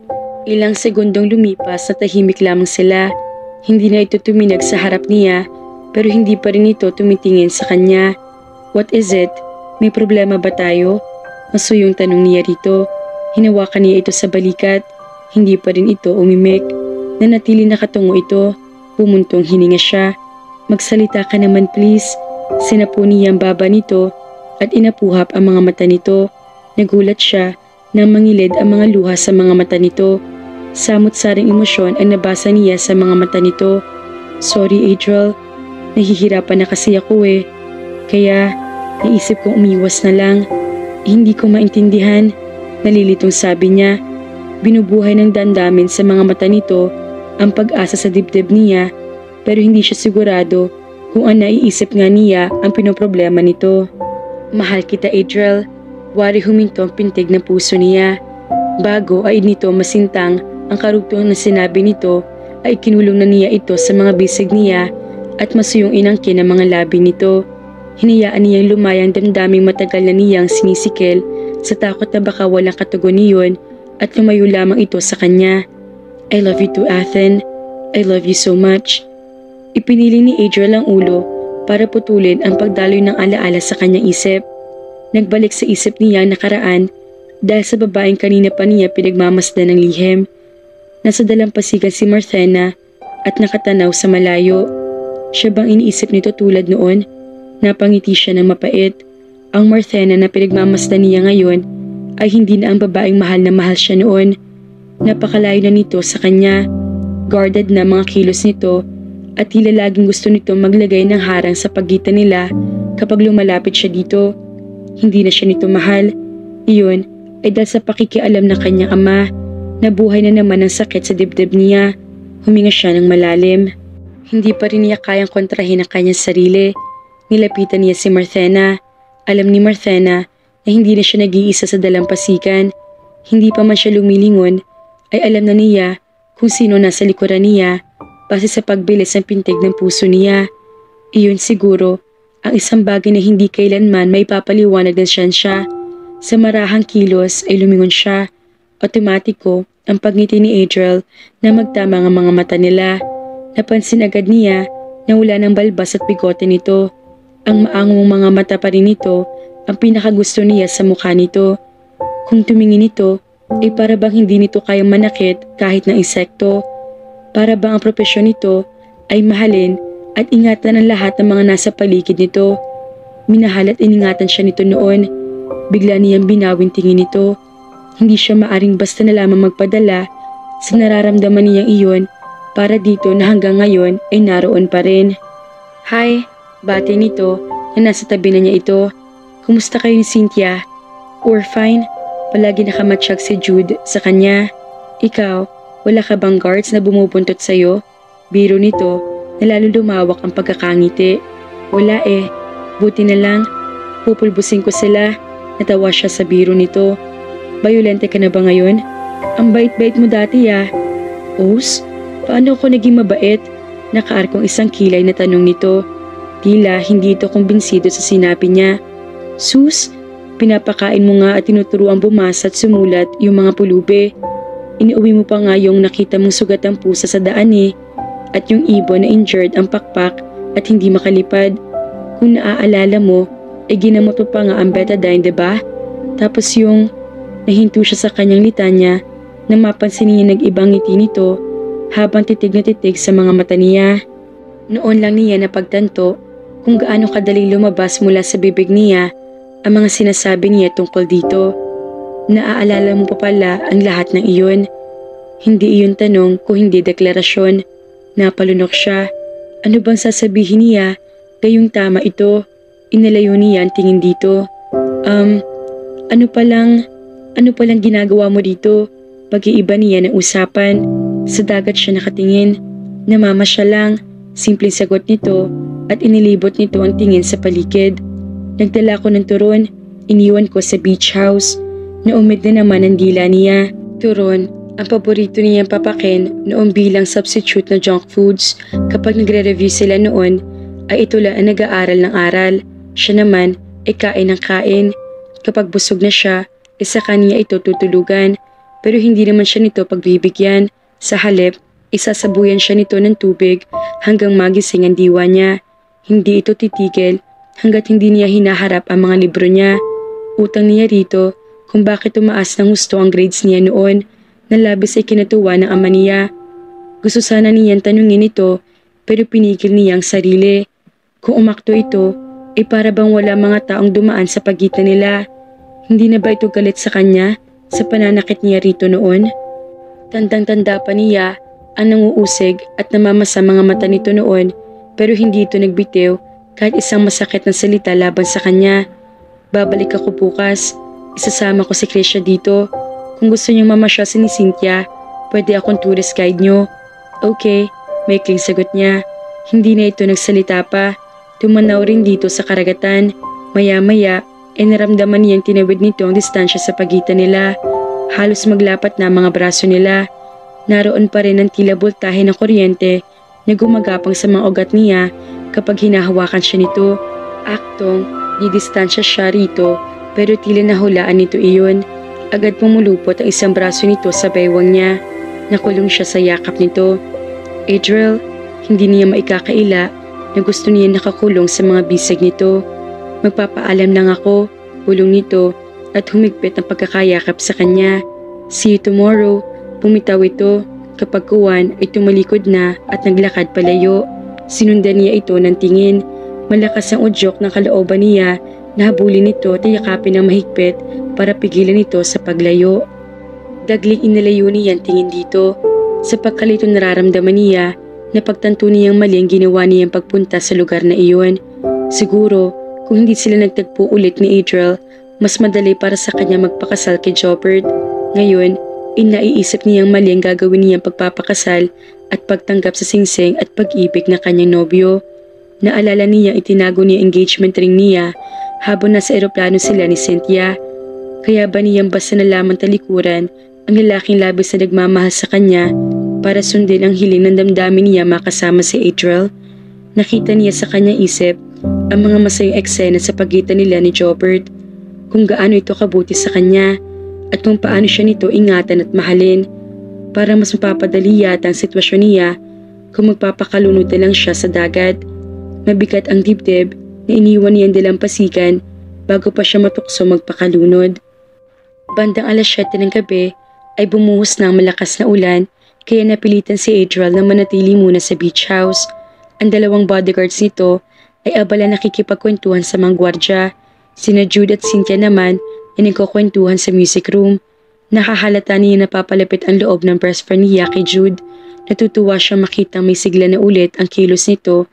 Speaker 2: Ilang segundong lumipas na tahimik lamang sila. Hindi na ito tuminag sa harap niya pero hindi pa rin ito tumitingin sa kanya. What is it? May problema ba tayo? Masuyong tanong niya rito. Hinawakan niya ito sa balikat. Hindi pa rin ito umimik. Nanatili nakatungo ito. Pumuntong hininga siya. Magsalita ka naman please. Sinapo niya ang baba nito at inapuhap ang mga mata nito. Nagulat siya nang mangilid ang mga luha sa mga mata nito. Samot-saring emosyon ang nabasa niya sa mga mata nito. Sorry Adriel, nahihirapan na kasi ako eh. Kaya naisip kong umiwas na lang. Hindi ko maintindihan, nalilitong sabi niya. Binubuhay ng dandamin sa mga mata nito ang pag-asa sa dibdib niya pero hindi siya sigurado kung ang naiisip nga niya ang pinoproblema nito. Mahal kita Adriel, wari huminto ang pintig ng puso niya. Bago ay nito masintang ang karugtong na sinabi nito ay kinulong na niya ito sa mga bisig niya at masuyong inangkin ang mga labi nito. Hinayaan niyang lumayang damdaming matagal na niyang sinisikil sa takot na baka walang katugon niyon at lumayo lamang ito sa kanya. I love you too, Athen. I love you so much. Ipiniling ni Adriel ang ulo para putulin ang pagdaloy ng alaala sa kanyang isip. Nagbalik sa isip niya ang nakaraan dahil sa babaeng kanina pa niya pinagmamasdan ng lihim. Nasa dalampasigan si Marthena at nakatanaw sa malayo. Siya bang iniisip nito tulad noon? Napangiti siya ng mapait. Ang Marthena na pinagmamasdan niya ngayon ay hindi na ang babaeng mahal na mahal siya noon. Napakalayo na nito sa kanya. Guarded na mga kilos nito at tila laging gusto nito maglagay ng harang sa pagitan nila kapag lumalapit siya dito. Hindi na siya nito mahal. Iyon ay dahil sa pakikialam ng kanyang ama. Nabuhay na naman ang sakit sa dibdib niya. Huminga siya ng malalim. Hindi pa rin niya kayang kontrahin ang kanyang sarili. Nilapitan niya si Marthena. Alam ni Marthena na hindi na siya nag-iisa sa dalampasigan. Hindi pa man siya lumilingon, ay alam na niya kung sino nasa likuran niya base sa pagbilis ng pintig ng puso niya. Iyon siguro ang isang bagay na hindi kailanman may papaliwanag ng siyensya. Sa marahang kilos ay lumingon siya. Otomatiko ang pagngiti ni Adriel na magtama ang mga mata nila. Napansin agad niya na wala ng balbas at bigote nito. Ang maangong mga mata pa rin nito ang pinakagusto niya sa mukha nito. Kung tumingin ito, ay para bang hindi nito kayang manakit kahit ng insekto. Para bang ang propesyon nito ay mahalin at ingatan ang lahat ng mga nasa paligid nito. Minahal at iningatan siya nito noon. Bigla niyang binawin tingin nito. Hindi siya maaring basta na lamang magpadala sa nararamdaman niyang iyon para dito na hanggang ngayon ay naroon pa rin. Hi, bati nito na nasa tabi na niya ito. Kumusta kayo ni Cynthia? We're fine. Palagi nakamatsyag si Jude sa kanya. Ikaw, wala ka bang guards na bumubuntot sa'yo? Biro nito na lalo lumawak ang pagkakangiti. Wala eh. Buti na lang. Pupulbusin ko sila. Natawa siya sa biro nito. Bayolente ka na ba ngayon? Ang bait-bait mo dati ah. Os? Paano ako naging mabait? Nakaarkong isang kilay na tanong nito. Tila hindi ito kumbinsido sa sinabi niya. Sus, pinapakain mo nga at tinuturuan bumasa at sumulat yung mga pulube. Iniuwi mo pa nga yung nakita mong sugat ang pusa sa daan eh. At yung ibon na injured ang pakpak at hindi makalipad. Kung naaalala mo, ay ginamot mo pa nga ang betadine, diba? Tapos yung nahinto siya sa kanyang litanya na mapansin niya nag-ibang ngiti nito habang titig na titig sa mga mata niya. Noon lang niya napagtanto kung gaano kadaling lumabas mula sa bibig niya ang mga sinasabi niya tungkol dito. Naaalala mo pa pala ang lahat ng iyon. Hindi iyon tanong kung hindi deklarasyon. Napalunok siya. Ano bang sasabihin niya? Gayong tama ito. Inalayo niya ang tingin dito. Ano palang ginagawa mo dito? Pag-iiba niya ng usapan. Sa dagat siya nakatingin. Namamasyal lang. Simpleng sagot nito at inilibot nito ang tingin sa paligid. Nagdala ko ng turon. Iniwan ko sa beach house. Naumid na naman ang dila niya. Turon, ang paborito niyang papakin noong bilang substitute na junk foods. Kapag nagre-review sila noon, ay ito lang ang nag-aaral ng aral. Siya naman ay kain ng kain. Kapag busog na siya, isa kaniya ito tutulugan. Pero hindi naman siya nito pagbibigyan. Sa halip, isasabuyan siya nito ng tubig hanggang magising ang diwa niya. Hindi ito titigil hanggat hindi niya hinaharap ang mga libro niya. Utang niya rito kung bakit tumaas ng gusto ang grades niya noon na labis ay kinatuwa ng ama niya. Gusto sana niyang tanungin ito pero pinigil niya ang sarili. Kung umakto ito, ay para bang wala mga taong dumaan sa pagitan nila. Hindi na ba ito galit sa kanya sa pananakit niya rito noon? Tandang-tanda pa niya ang nanguusig at namamasa mga mata nito noon pero hindi ito nagbitiw kahit isang masakit na salita laban sa kanya. Babalik ako bukas. Isasama ko si Krisha dito. Kung gusto niyang mamasyal si ni Cynthia, pwede akong tourist guide niyo. Okay, maikling sagot niya. Hindi na ito nagsalita pa. Tumanaw rin dito sa karagatan. Maya-maya, naramdaman niyang tinawid nito ang distansya sa pagitan nila. Halos maglapat na mga braso nila. Naroon pa rin ang tila bultahe ng kuryente na gumagapang sa mga ugat niya kapag hinahawakan siya nito. Aktong, didistansya siya rito pero tila nahulaan nito iyon. Agad pumulupot ang isang braso nito sa baywang niya. Nakulong siya sa yakap nito. Adriel, hindi niya maikakaila na gusto niya nakakulong sa mga bisig nito. Magpapaalam lang ako, bulong nito at humigpit ang pagkakayakap sa kanya. See you tomorrow. Pumitaw ito. Kapag kuwan ay tumalikod na at naglakad palayo. Sinundan niya ito ng tingin. Malakas ang udyok ng kalooban niya na habulin ito at yakapin ng mahigpit para pigilan ito sa paglayo. Dagling inalayo niya ang tingin dito. Sa pagkalito nararamdaman niya na pagtanto niyang mali ang ginawa niyang pagpunta sa lugar na iyon. Siguro, kung hindi sila nagtagpo ulit ni Adriel, mas madali para sa kanya magpakasal kay Jobert. Ngayon, naiisip niyang mali ang gagawin niyang pagpapakasal at pagtanggap sa singsing at pag-ibig na kanyang nobyo. Naalala niya itinago niya engagement ring niya habang nasa eroplano sila ni Cynthia. Kaya ba niyang basta na lamang talikuran ang lalaking labis na nagmamahal sa kanya para sundin ang hiling ng damdamin niya makasama si Adriel? Nakita niya sa kanyang isip ang mga masayang eksena sa pagitan nila ni Jobert, kung gaano ito kabuti sa kanya at kung paano siya nito ingatan at mahalin. Para mas mapapadali yata ang sitwasyon niya kung magpapakalunod na lang siya sa dagat. Mabigat ang dibdib na iniwan niyang dalampasigan bago pa siya matukso magpakalunod. Bandang 7:00 ng gabi ay bumuhos na ang malakas na ulan kaya napilitan si Adriel na manatili muna sa beach house. Ang 2 bodyguards nito ay abala nakikipagkwentuhan sa mga gwardya. Sina Jude at Cynthia naman ay nagkukwentuhan sa music room. Nakahalata niya napapalapit ang loob ng best friend niya kay Jude. Natutuwa siya makita may sigla na ulit ang kilos nito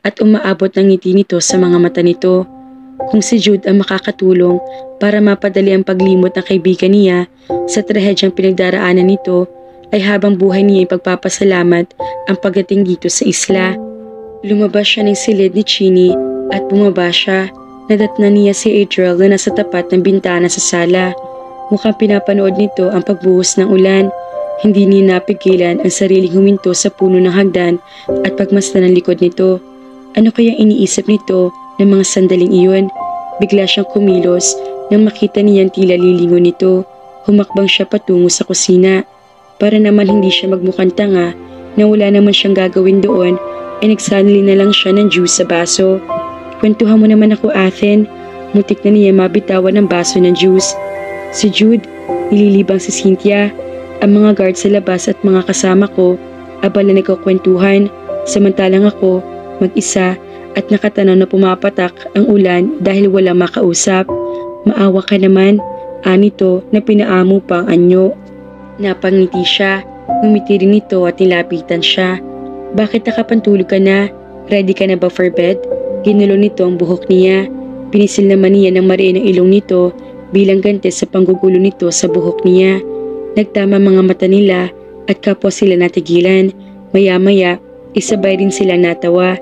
Speaker 2: at umaabot ng ngiti nito sa mga mata nito. Kung si Jude ang makakatulong para mapadali ang paglimot ng kaibigan niya sa trahedyang pinagdaraanan nito, ay habang buhay niya ay pagpapasalamat ang pagdating dito sa isla. Lumabas siya ng silid ni Chini at bumaba siya. Nadatnan niya si Adriel na nasa tapat ng bintana sa sala. Mukhang pinapanood nito ang pagbuhos ng ulan. Hindi niya napigilan ang sariling huminto sa puno ng hagdan at pagmasdan ng likod nito. Ano kayang iniisip nito ng mga sandaling iyon? Bigla siyang kumilos nang makita niyang tila lilingon nito. Humakbang siya patungo sa kusina. Para naman hindi siya magmukhang tanga na wala naman siyang gagawin doon, ay nagsanli na lang siya ng juice sa baso. Kwentuhan mo naman ako, Athen. Mutik na niya mabitawan ng baso ng juice. Si Jude, nililibang si Cynthia. Ang mga guard sa labas at mga kasama ko, abala nagkukwentuhan. Samantalang ako, mag-isa at nakatanaw na pumapatak ang ulan dahil wala makausap. Maawa ka naman, anito na pinaamo pa ang anyo. Napangiti siya, ngumiti rin ito at nilapitan siya. Bakit nakapantulog ka na? Ready ka na ba for bed? Ginulo nito ang buhok niya. Pinisil naman niya ng mariin ang ilong nito bilang ganti sa panggugulo nito sa buhok niya. Nagtama mga mata nila at kapwa sila natigilan. Maya-maya, isabay rin sila natawa.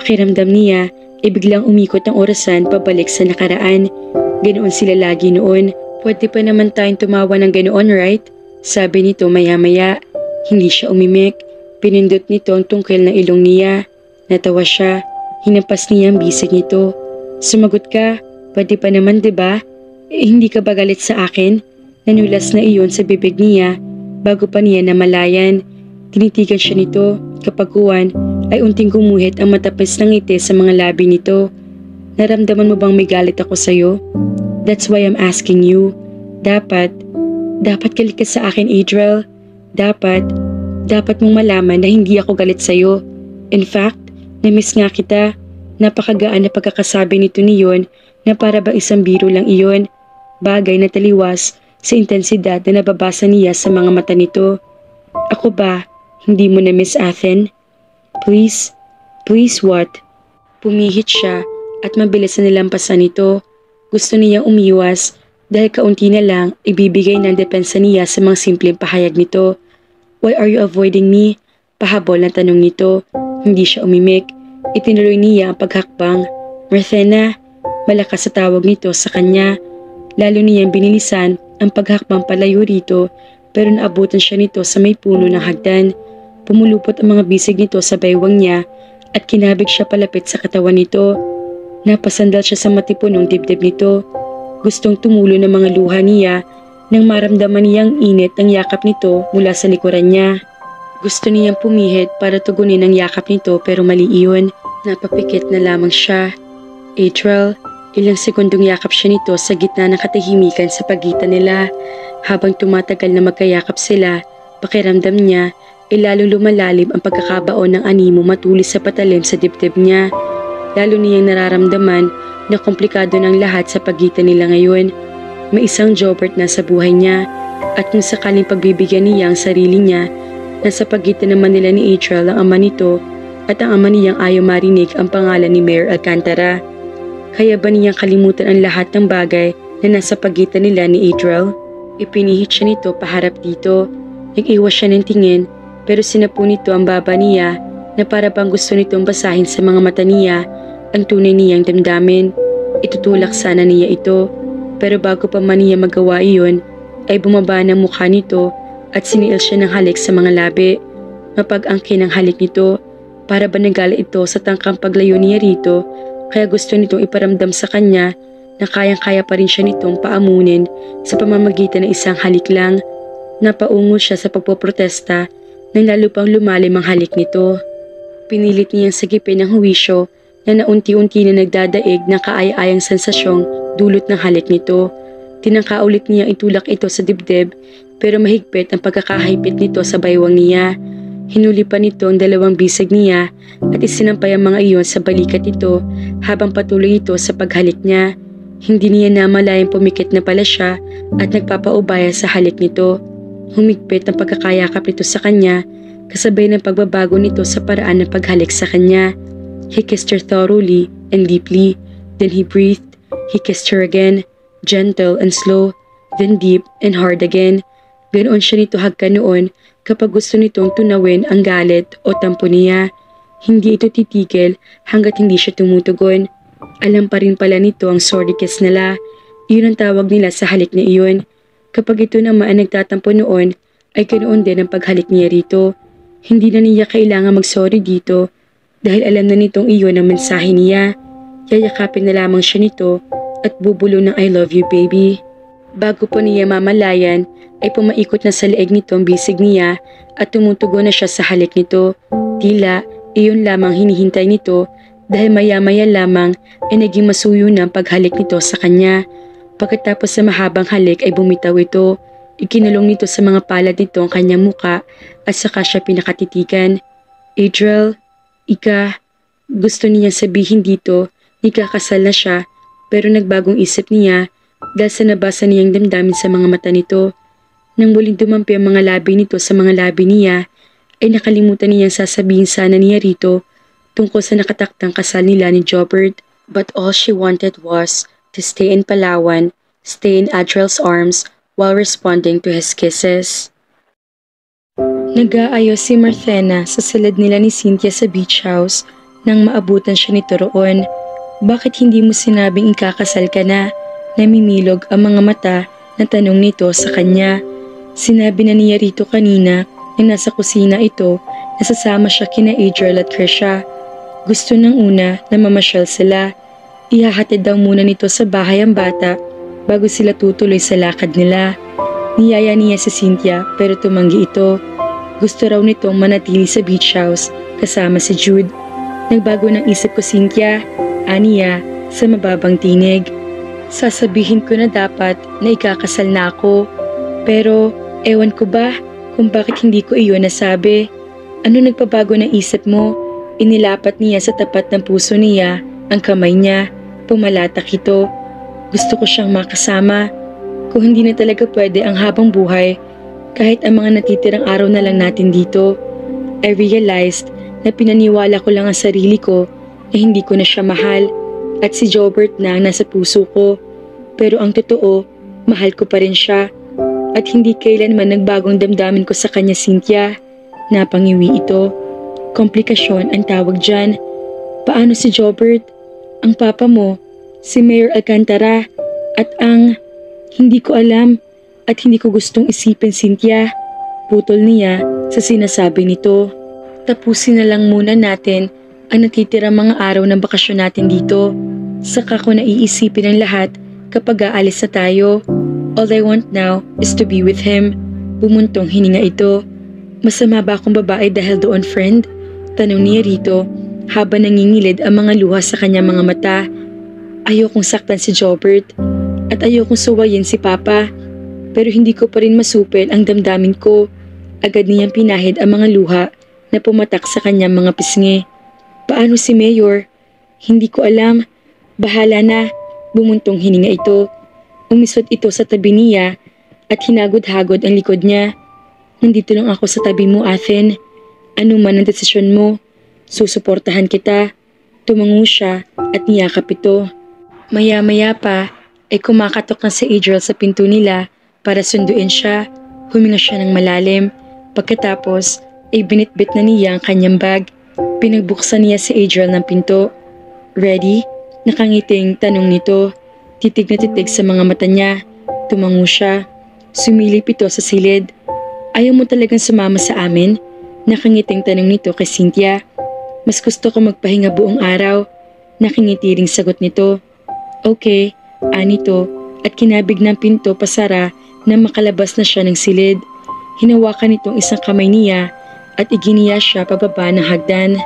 Speaker 2: Pakiramdam niya ay biglang umikot ang orasan pabalik sa nakaraan. Ganoon sila lagi noon. Pwede pa naman tayong tumawa ng ganoon, right? Sabi nito maya-maya. Hindi siya umimik. Pinindot nito ang tungkil ng ilong niya. Natawa siya. Hinampas niya ang bisig nito. Sumagot ka. Pwede pa naman, diba? Hindi ka ba galit sa akin? Nanulas na iyon sa bibig niya bago pa niya namalayan. Tinitigan siya nito. Kapaguan ay unting gumuhit ang matapis ng ngiti sa mga labi nito. Naramdaman mo bang may galit ako sa'yo? That's why I'm asking you. Dapat galit ka sa akin, Adriel. Dapat mong malaman na hindi ako galit sa'yo. In fact, namiss nga kita. Napakagaan na pagkakasabi nito niyon na para ba isang biro lang iyon. Bagay na taliwas sa intensidad na nababasa niya sa mga mata nito. Ako ba, hindi mo na-miss Athen? Please what? Pumihit siya at mabilis na nilampasan nito. Gusto niyang umiwas dahil kaunti na lang ibibigay ng depensa niya sa mga simpleng pahayag nito. Why are you avoiding me? Pahabol na tanong nito. Hindi siya umimik. Itinuloy niya ang paghakbang. Marthena, malakas sa tawag nito sa kanya. Lalo niyang binilisan ang paghakbang palayo rito pero naabutan siya nito sa may puno ng hagdan. Pumulupot ang mga bisig nito sa baywang niya at kinabig siya palapit sa katawan nito. Napasandal siya sa matipunong dibdib nito. Gustong tumulo ng mga luha niya nang maramdaman niyang init ng yakap nito mula sa likuran niya. Gusto niyang pumihit para tugunin ang yakap nito pero mali iyon. Napapikit na lamang siya. Adriel, ilang sekundong yakap siya nito sa gitna ng katahimikan sa pagitan nila. Habang tumatagal na magkayakap sila, pakiramdam niya ay lalo lumalalim ang pagkakabaon ng animo matulis sa patalim sa dibdib niya. Lalo niyang nararamdaman na komplikado ng lahat sa pagitan nila ngayon. May isang Jobert na sa buhay niya at kung sakaling pagbibigyan niya ang sarili niya, nasa pagitan naman nila ni Adriel ang ama nito at ang ama niyang ayaw marinig ang pangalan ni Mayor Alcantara. Kaya ba niyang kalimutan ang lahat ng bagay na nasa pagitan nila ni Adriel? Ipinihit siya nito paharap dito. Nag-iwas siya ng tingin pero sinapo nito ang baba niya na para bang gusto nitong basahin sa mga mata niya ang tunay niyang damdamin. Itutulak sana niya ito, pero bago pa man niya magawa iyon, ay bumaba ng mukha nito at siniil siya ng halik sa mga labi. Mapag-angkin ang halik nito, para ba nagala ito sa tangkang paglayo niya rito, kaya gusto nitong iparamdam sa kanya na kayang-kaya pa rin siya nitong paamunin sa pamamagitan ng isang halik lang. Napaungo siya sa pagpoprotesta nang lalo pang lumalim ang halik nito. Pinilit niyang sagipin ang huwisyo na naunti-unti na nagdadaig ng kaaya-ayang sensasyong dulot ng halik nito. Tinangka ulit niyang itulak ito sa dibdib, pero mahigpit ang pagkakahipit nito sa baywang niya. Hinuli pa nito ang dalawang bisig niya at isinampay ang mga iyon sa balikat nito habang patuloy ito sa paghalik niya. Hindi niya namalayang pumikit na pala siya at nagpapaubaya sa halik nito. Humigpit ang pagkakayakap nito sa kanya, kasabay ng pagbabago nito sa paraan ng paghalik sa kanya. He kissed her thoroughly and deeply, then he breathed. He kissed her again, gentle and slow, then deep and hard again. Ganoon siya nito hagka noon kapag gusto nitong tunawin ang galit o tampo niya. Hindi ito titigil hanggat hindi siya tumutugon. Alam pa rin pala nito ang sorry kiss nila. Iyon ang tawag nila sa halik na iyon. Kapag ito naman ang nagtatampo noon, ay ganoon din ang paghalik niya rito. Hindi na niya kailangan mag-sorry dito dahil alam na nitong iyon ang mensahe niya. Yayakapin na lamang siya nito at bubulo ng I love you baby. Bago po niya mamalayan, ay pumaikot na sa leeg nito ang bisig niya at tumutugon na siya sa halik nito. Tila, iyon lamang hinihintay nito dahil maya-maya lamang ay naging masuyo na ang paghalik nito sa kanya. Pagkatapos sa mahabang halik ay bumitaw ito. Ikinulong nito sa mga palad nito ang kanyang muka at saka siya pinakatitigan. Adriel, gusto niya sabihin dito, ikakasal na siya, pero nagbagong isip niya dahil sa nabasa niyang damdamin sa mga mata nito. Nang muling dumampi ang mga labi nito sa mga labi niya, ay nakalimutan niyang sasabihin sana niya rito tungkol sa nakataktang kasal nila ni Jobert. But all she wanted was to stay in Palawan, stay in Adriel's arms while responding to his kisses. Nag-aayos si Marthena sa silid nila ni Cynthia sa beach house nang maabutan siya nito roon. Bakit hindi mo sinabing ikakasal ka na? Namimilog ang mga mata na tanong nito sa kanya. Sinabi na niya rito kanina na nasa kusina ito na sasama siya kina Adriel at Krisha. Gusto ng una na mamasyal sila. Ihahatid daw muna nito sa bahay ang bata bago sila tutuloy sa lakad nila. Niyaya niya si Cynthia pero tumanggi ito. Gusto raw nitong manatili sa beach house kasama si Jude. Nagbago ng isip ko Cynthia, aniya sa mababang tinig. Sasabihin ko na dapat na ikakasal na ako. Pero ewan ko ba kung bakit hindi ko iyon nasabi. Ano nagpabago ng isip mo? Inilapat niya sa tapat ng puso niya ang kamay niya. Pumalatak ito. Gusto ko siyang makasama. Kung hindi na talaga pwede ang habang buhay, kahit ang mga natitirang araw na lang natin dito. I realized na pinaniwala ko lang ang sarili ko na hindi ko na siya mahal at si Jobert na ang nasa puso ko. Pero ang totoo, mahal ko pa rin siya at hindi kailanman nagbagong damdamin ko sa kanya Cynthia. Napangiwi ito. Komplikasyon ang tawag dyan. Paano si Jobert? Ang papa mo, si Mayor Alcantara, at ang hindi ko alam at hindi ko gustong isipin Cynthia. Putol niya sa sinasabi nito. Tapusin na lang muna natin ang natitira mga araw ng bakasyon natin dito. Saka ko naiisipin ang lahat kapag aalis na tayo. All I want now is to be with him. Bumuntong hininga ito. Masama ba akong babae dahil doon friend? Tanong niya rito habang nangingilid ang mga luha sa kanyang mga mata. Ayokong saktan si Jobert at ayokong suwayin si Papa. Pero hindi ko pa rin masupil ang damdamin ko. Agad niyang pinahid ang mga luha na pumatak sa kanyang mga pisngi. Paano si Mayor? Hindi ko alam. Bahala na. Bumuntong hininga ito. Umisot ito sa tabi niya at hinagod-hagod ang likod niya. Nandito lang ako sa tabi mo, Athen. Ano man ang desisyon mo, susuportahan kita. Tumango siya at niyakap ito. Maya-maya pa ay kumakatok na si Adriel sa pinto nila para sunduin siya. Huminga siya ng malalim. Pagkatapos ay binitbit na niya ang kanyang bag. Pinagbuksan niya si Adriel ng pinto. Ready? Nakangiting tanong nito. Titig na titig sa mga mata niya. Tumango siya. Sumilip ito sa silid. Ayaw mo talagang sumama sa amin? Nakangiting tanong nito kay Cynthia. Mas gusto ko magpahinga buong araw. Nakangiti ring sagot nito. Okay, anito. At kinabig ng pinto pasara na makalabas na siya ng silid. Hinawakan nitong isang kamay niya at iginiya siya pababa ng hagdan.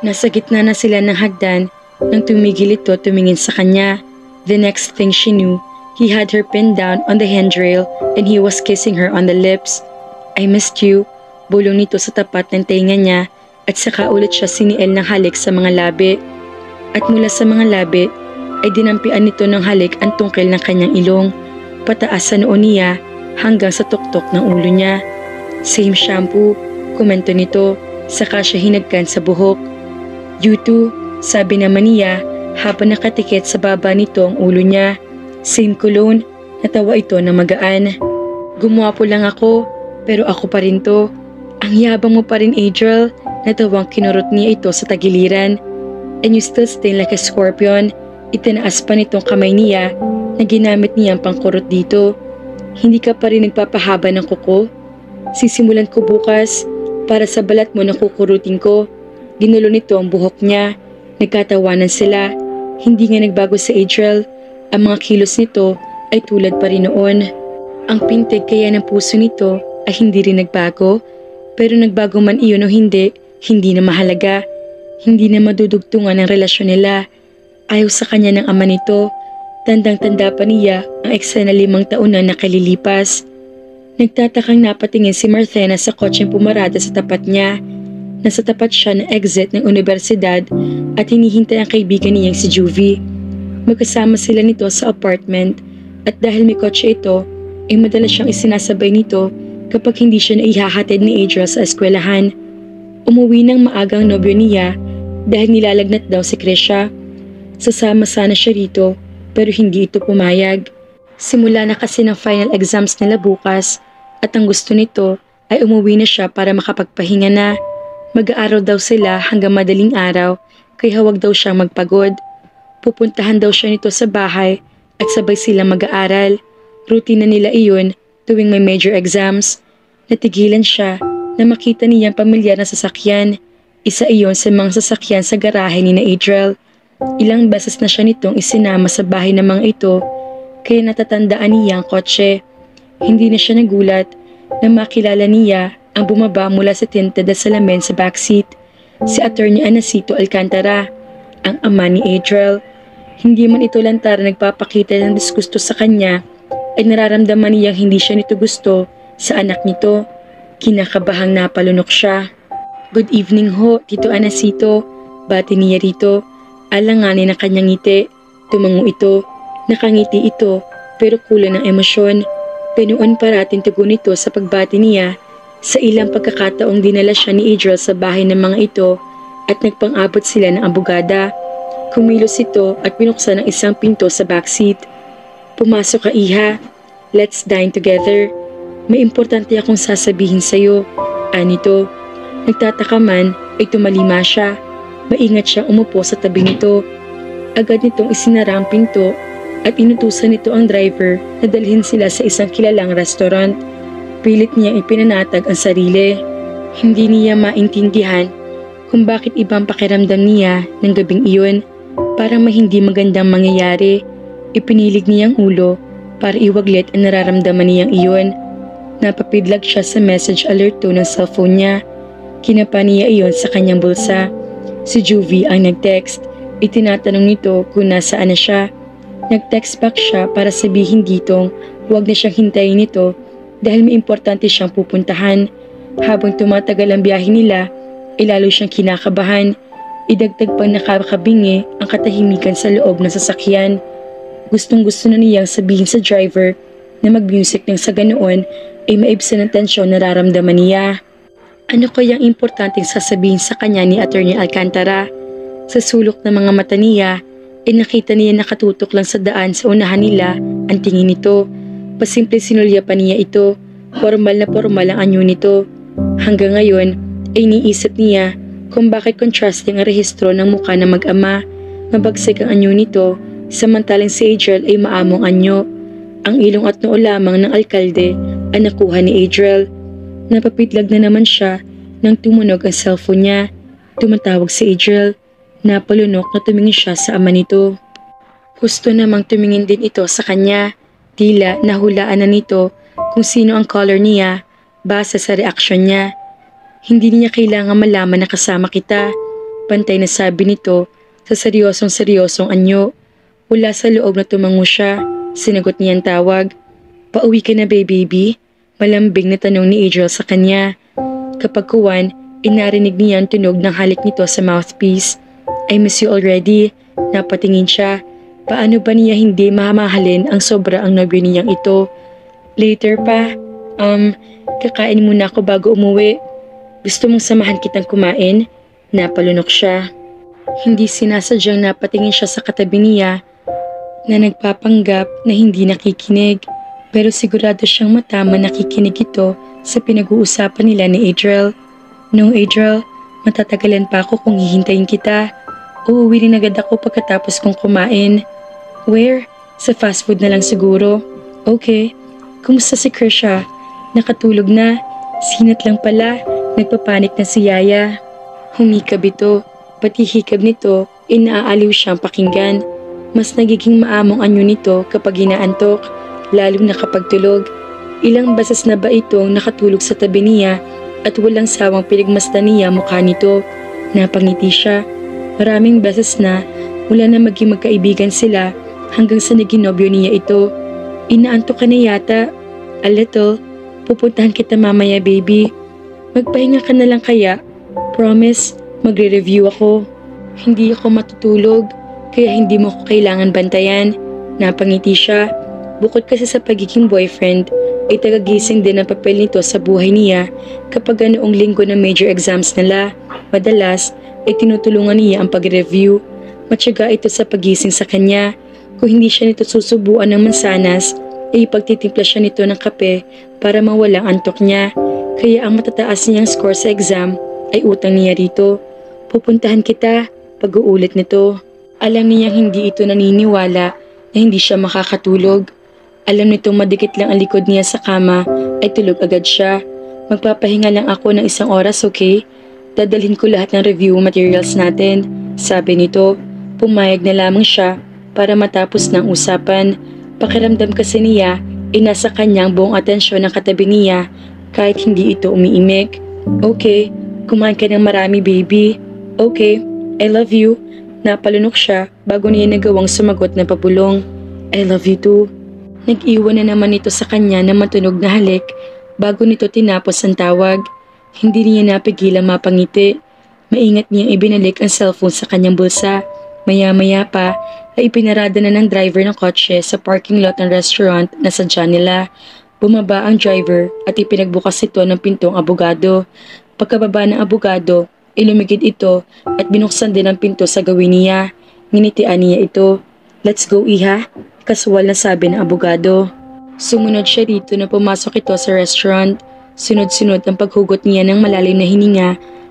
Speaker 2: Nasa gitna na sila ng hagdan nang tumigil ito tumingin sa kanya. The next thing she knew, he had her pinned down on the handrail and he was kissing her on the lips. I missed you, bulong nito sa tapat ng tenga niya at saka ulit siya siniel ng halik sa mga labi. At mula sa mga labi ay dinampian nito ng halik ang tungkil ng kanyang ilong, pataas sa noo niya hanggang sa tuktok ng ulo niya. Same shampoo, komento nito, saka siya hinagkan sa buhok. You too, sabi naman niya habang nakatikit sa baba nito ang ulo niya. Same cologne, natawa ito na magaan. Gumwapo lang ako, pero ako pa rin to. Ang yabang mo pa rin, Adriel, natawang kinurot niya ito sa tagiliran. And you still sting like a scorpion. Itinaas pa nitong kamay niya na ginamit niyang pangkurot dito. Hindi ka pa rin nagpapahaba ng kuko? Sisimulan ko bukas para sa balat mo na kukurutin ko. Ginulo nito ang buhok niya. Nagkatawanan sila. Hindi nga nagbago sa Adriel. Ang mga kilos nito ay tulad pa rin noon. Ang pintig kaya ng puso nito ay hindi rin nagbago. Pero nagbago man iyon o hindi, hindi na mahalaga. Hindi na madudugtungan ang relasyon nila. Ayaw sa kanya ng ama nito. Tandang-tanda pa niya ang eksena 5 taon na nakalilipas. Nagtatakang napatingin si Marthena sa kotseng pumarada sa tapat niya. Nasa tapat siya ng exit ng universidad at hinihintay ang kaibigan niyang si Juvie. Magkasama sila nito sa apartment at dahil may kotse ito, ay madalas siyang isinasabay nito kapag hindi siya naihahatid ni Adriel sa eskwelahan. Umuwi ng maagang nobyo niya dahil nilalagnat daw si Krisha. Sasama sana siya rito pero hindi ito pumayag. Simula na kasi ng final exams nila bukas at ang gusto nito ay umuwi na siya para makapagpahinga na. Mag-aaral daw sila hanggang madaling araw kaya huwag daw siyang magpagod. Pupuntahan daw siya nito sa bahay at sabay sila mag-aaral. Routine na nila iyon tuwing may major exams. Natigilan siya na makita niyang pamilyar na sasakyan. Isa iyon sa mga sasakyan sa garahe ni na Adriel. Ilang beses na siya nitong isinama sa bahay ng mga ito kaya natatandaan niya ang kotse. Hindi na siya nagulat na makilala niya ang bumaba mula sa tinted na salamin sa backseat, si Attorney Anacito Alcantara, ang ama ni Adriel. Hindi man ito lantara nagpapakita ng disgusto sa kanya, ay nararamdaman niyang hindi siya nito gusto sa anak nito. Kinakabahang napalunok siya. Good evening ho, Tito Anacito, bati niya rito. Alanganin ang kanyang ngiti. Tumango ito. Nakangiti ito, pero kulang ng emosyon. Pinuon parating tugon nito sa pagbati niya. Sa ilang pagkakataong dinala siya ni Adriel sa bahay ng mga ito at nagpang-abot sila ng abogada. Kumilos ito at binuksan ang isang pinto sa backseat. Pumasok ka, Iha. Let's dine together. May importante akong sasabihin sa'yo. Anito. Nagtataka man ay tumalima siya. Maingat siyang umupo sa tabi nito. Agad nitong isinara ang pinto at inutusan nito ang driver na dalhin sila sa isang kilalang restaurant. Pilit niyang ipinanatag ang sarili. Hindi niya maintindihan kung bakit ibang pakiramdam niya ng gabing iyon. Parang may hindi magandang mangyayari. Ipinilig niyang ulo para iwaglit ang nararamdaman niyang iyon. Napapidlag siya sa message alert tone ng cellphone niya. Kinapa niya iyon sa kanyang bulsa. Si Juvie ang nag-text. Itinatanong nito kung nasaan na siya. Nag-text back siya para sabihin ditong huwag na siyang hintayin nito dahil may importante siyang pupuntahan. Habang tumatagal ang biyahe nila, lalo siyang kinakabahan. Idagdag pang nakakabingi ang katahimikan sa loob ng sasakyan. Gustong-gusto na niyang sabihin sa driver na mag-music nang sa ganoon ay maibsan ang tensyon na nararamdaman niya. Ano kayang importanteng sasabihin sa kanya ni Attorney Alcantara? Sa sulok ng mga mata niya, nakita niya nakatutok lang sa daan sa unahan nila ang tingin nito. Pasimple sinulya pa niya ito. Formal na formal ang anyo nito. Hanggang ngayon ay iniisip niya kung bakit contrasting ang rehistro ng mukha ng mag-ama. Mabagsik ang anyo nito, samantalang si Adriel ay maamong anyo. Ang ilong at noo lamang ng alkalde ay nakuha ni Adriel. Napapitlag na naman siya nang tumunog ang cellphone niya. Tumatawag si Adriel. Napalunok na tumingin siya sa ama nito. Gusto namang tumingin din ito sa kanya. Tila nahulaan na nito kung sino ang caller niya base sa reaksyon niya. Hindi niya kailangan malaman na kasama kita. Pantay na sabi nito sa seryosong anyo. Wala sa loob na tumango siya. Sinagot niya ang tawag. Pauwi ka na ba, baby? Malambing na tanong ni Adriel sa kanya. Kapag kuwan, inarinig niya ang tunog ng halik nito sa mouthpiece. I miss you already. Napatingin siya. Paano ba niya hindi mamahalin ang sobra ang nobyo niyang ito? Later pa. Kakain muna ako bago umuwi. Gusto mong samahan kitang kumain? Napalunok siya. Hindi sinasadyang napatingin siya sa katabi niya na nagpapanggap na hindi nakikinig. Pero sigurado siyang matama nakikinig ito sa pinag-uusapan nila ni Adriel. No, Adriel, matatagalan pa ako kung hihintayin kita. Uuwi rin agad ako pagkatapos kong kumain. Where? Sa fast food na lang siguro. Okay. Kumusta si Krisha? Nakatulog na. Sinat lang pala. Nagpapanik na si Yaya. Humikab ito. Pati hikab nito, inaaaliw siyang pakinggan. Mas nagiging maamong anyo nito kapag inaantok, lalo na kapag tulog. Ilang beses na ba itong nakatulog sa tabi niya at walang sawang pinagmasdan niya mukha nito. Napangiti siya. Maraming beses na mula na maging magkaibigan sila hanggang sa naging nobyo niya ito. Inaantok ka na yata. A little. Pupuntahan kita mamaya, baby. Magpahinga ka na lang kaya. Promise, magre-review ako. Hindi ako matutulog, kaya hindi mo ko kailangan bantayan. Napangiti siya. Bukod kasi sa pagiging boyfriend, ay tagagising din ang papel nito sa buhay niya kapag ganoong linggo ng major exams nila. Madalas, ay tinutulungan niya ang pag-review. Matyaga ito sa pagising sa kanya. Kung hindi siya nito susubuan ng mansanas, ay ipagtitimpla siya nito ng kape para mawala ang antok niya. Kaya ang matataas niyang score sa exam ay utang niya rito. Pupuntahan kita, pag-uulit nito. Alam niyang hindi ito naniniwala na hindi siya makakatulog. Alam nitong madikit lang ang likod niya sa kama ay tulog agad siya. Magpapahinga lang ako ng 1 oras, okay? Dadalhin ko lahat ng review materials natin. Sabi nito, pumayag na lamang siya para matapos ng usapan. Pakiramdam kasi niya ay nasa kanyang buong atensyon ng katabi niya kahit hindi ito umiimik. Okay, kumain ka ng marami, baby. Okay, I love you. Napalunok siya bago niya nagawang sumagot na pabulong. I love you too. Nag-iwan na naman ito sa kanya na matunog na halik bago nito tinapos ang tawag. Hindi niya napigilang mapangiti. Maingat niyang ibinalik ang cellphone sa kanyang bulsa. Maya-maya pa ay ipinarada na ng driver ng kotse sa parking lot ng restaurant na sadya nila. Bumaba ang driver at ipinagbukas ito ng pintong abogado. Pagkababa ng abogado, ilumigid ito at binuksan din ang pinto sa gawin niya. Nginitian niya ito. Let's go, iha, kasuwal na sabi ng abogado. Sumunod siya rito na pumasok ito sa restaurant. Sunod-sunod ang paghugot niya ng malalim na hininga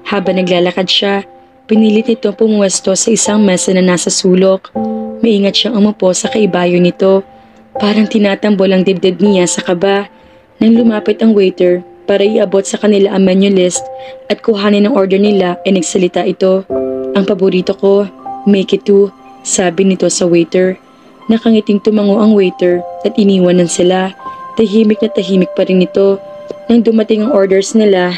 Speaker 2: habang naglalakad siya. Pinilit nito pumuwesto sa isang mesa na nasa sulok. Maingat siyang umupo sa kaibayo nito. Parang tinatambol ang dibdib niya sa kaba. Nang lumapit ang waiter para iabot sa kanila ang menu list at kuhanin ang order nila ay nagsalita ito. Ang paborito ko, make it two, sabi nito sa waiter. Nakangiting tumango ang waiter at iniwanan sila. Tahimik na tahimik pa rin ito. Nang dumating ang orders nila,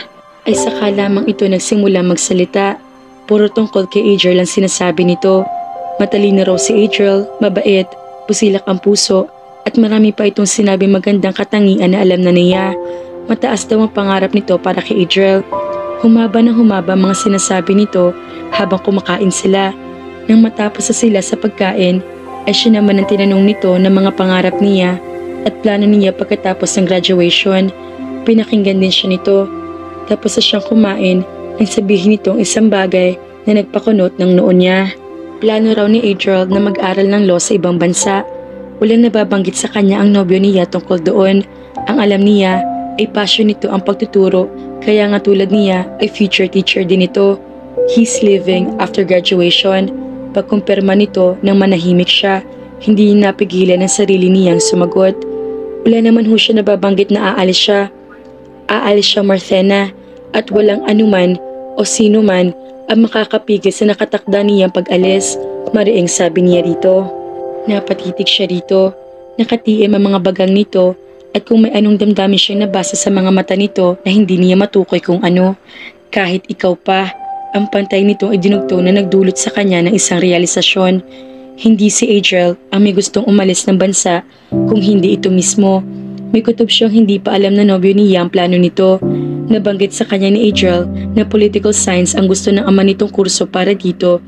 Speaker 2: ay saka lamang ito nagsimula magsalita. Puro tungkol kay Adriel ang sinasabi nito. Matalino raw si Adriel, mabait, pusilak ang puso, at marami pa itong sinabi magandang katangian na alam na niya. Mataas daw ang pangarap nito para kay Adriel. Humaba ng humaba mga sinasabi nito habang kumakain sila. Nang matapos na sila sa pagkain, ay siya naman ang tinanong nito ng mga pangarap niya at plano niya pagkatapos ng graduation. Pinakinggan din siya nito. Tapos na siyang kumain nang sabihin nitong isang bagay na nagpakunot ng noon niya. Plano raw ni Adriel na mag-aral ng law sa ibang bansa. Walang nababanggit sa kanya ang nobyo niya tungkol doon. Ang alam niya ay passion nito ang pagtuturo Kaya nga tulad niya ay future teacher din ito. He's living after graduation. Pagkumpirma nito nang manahimik siya, hindi niya napigilan ang sarili niyang sumagot. Wala naman ho siya nababanggit na aalis siya. Aalis siya, Marthena, at walang anuman o sino man ang makakapigil sa nakatakda niyang pag-alis, mariing sabi niya rito. Napatitig siya rito, nakatiim ang mga bagang nito at kung may anong damdamin siyang nabasa sa mga mata nito na hindi niya matukoy kung ano. Kahit ikaw pa, ang pantay nitong idinugtong na nagdulot sa kanya ng isang realisasyon. Hindi si Adriel ang may gustong umalis ng bansa kung hindi ito mismo. May kutob siyang hindi pa alam na nobyo niya ang plano nito. Nabanggit sa kanya ni Adriel na political science ang gusto ng ama nitong kurso para dito,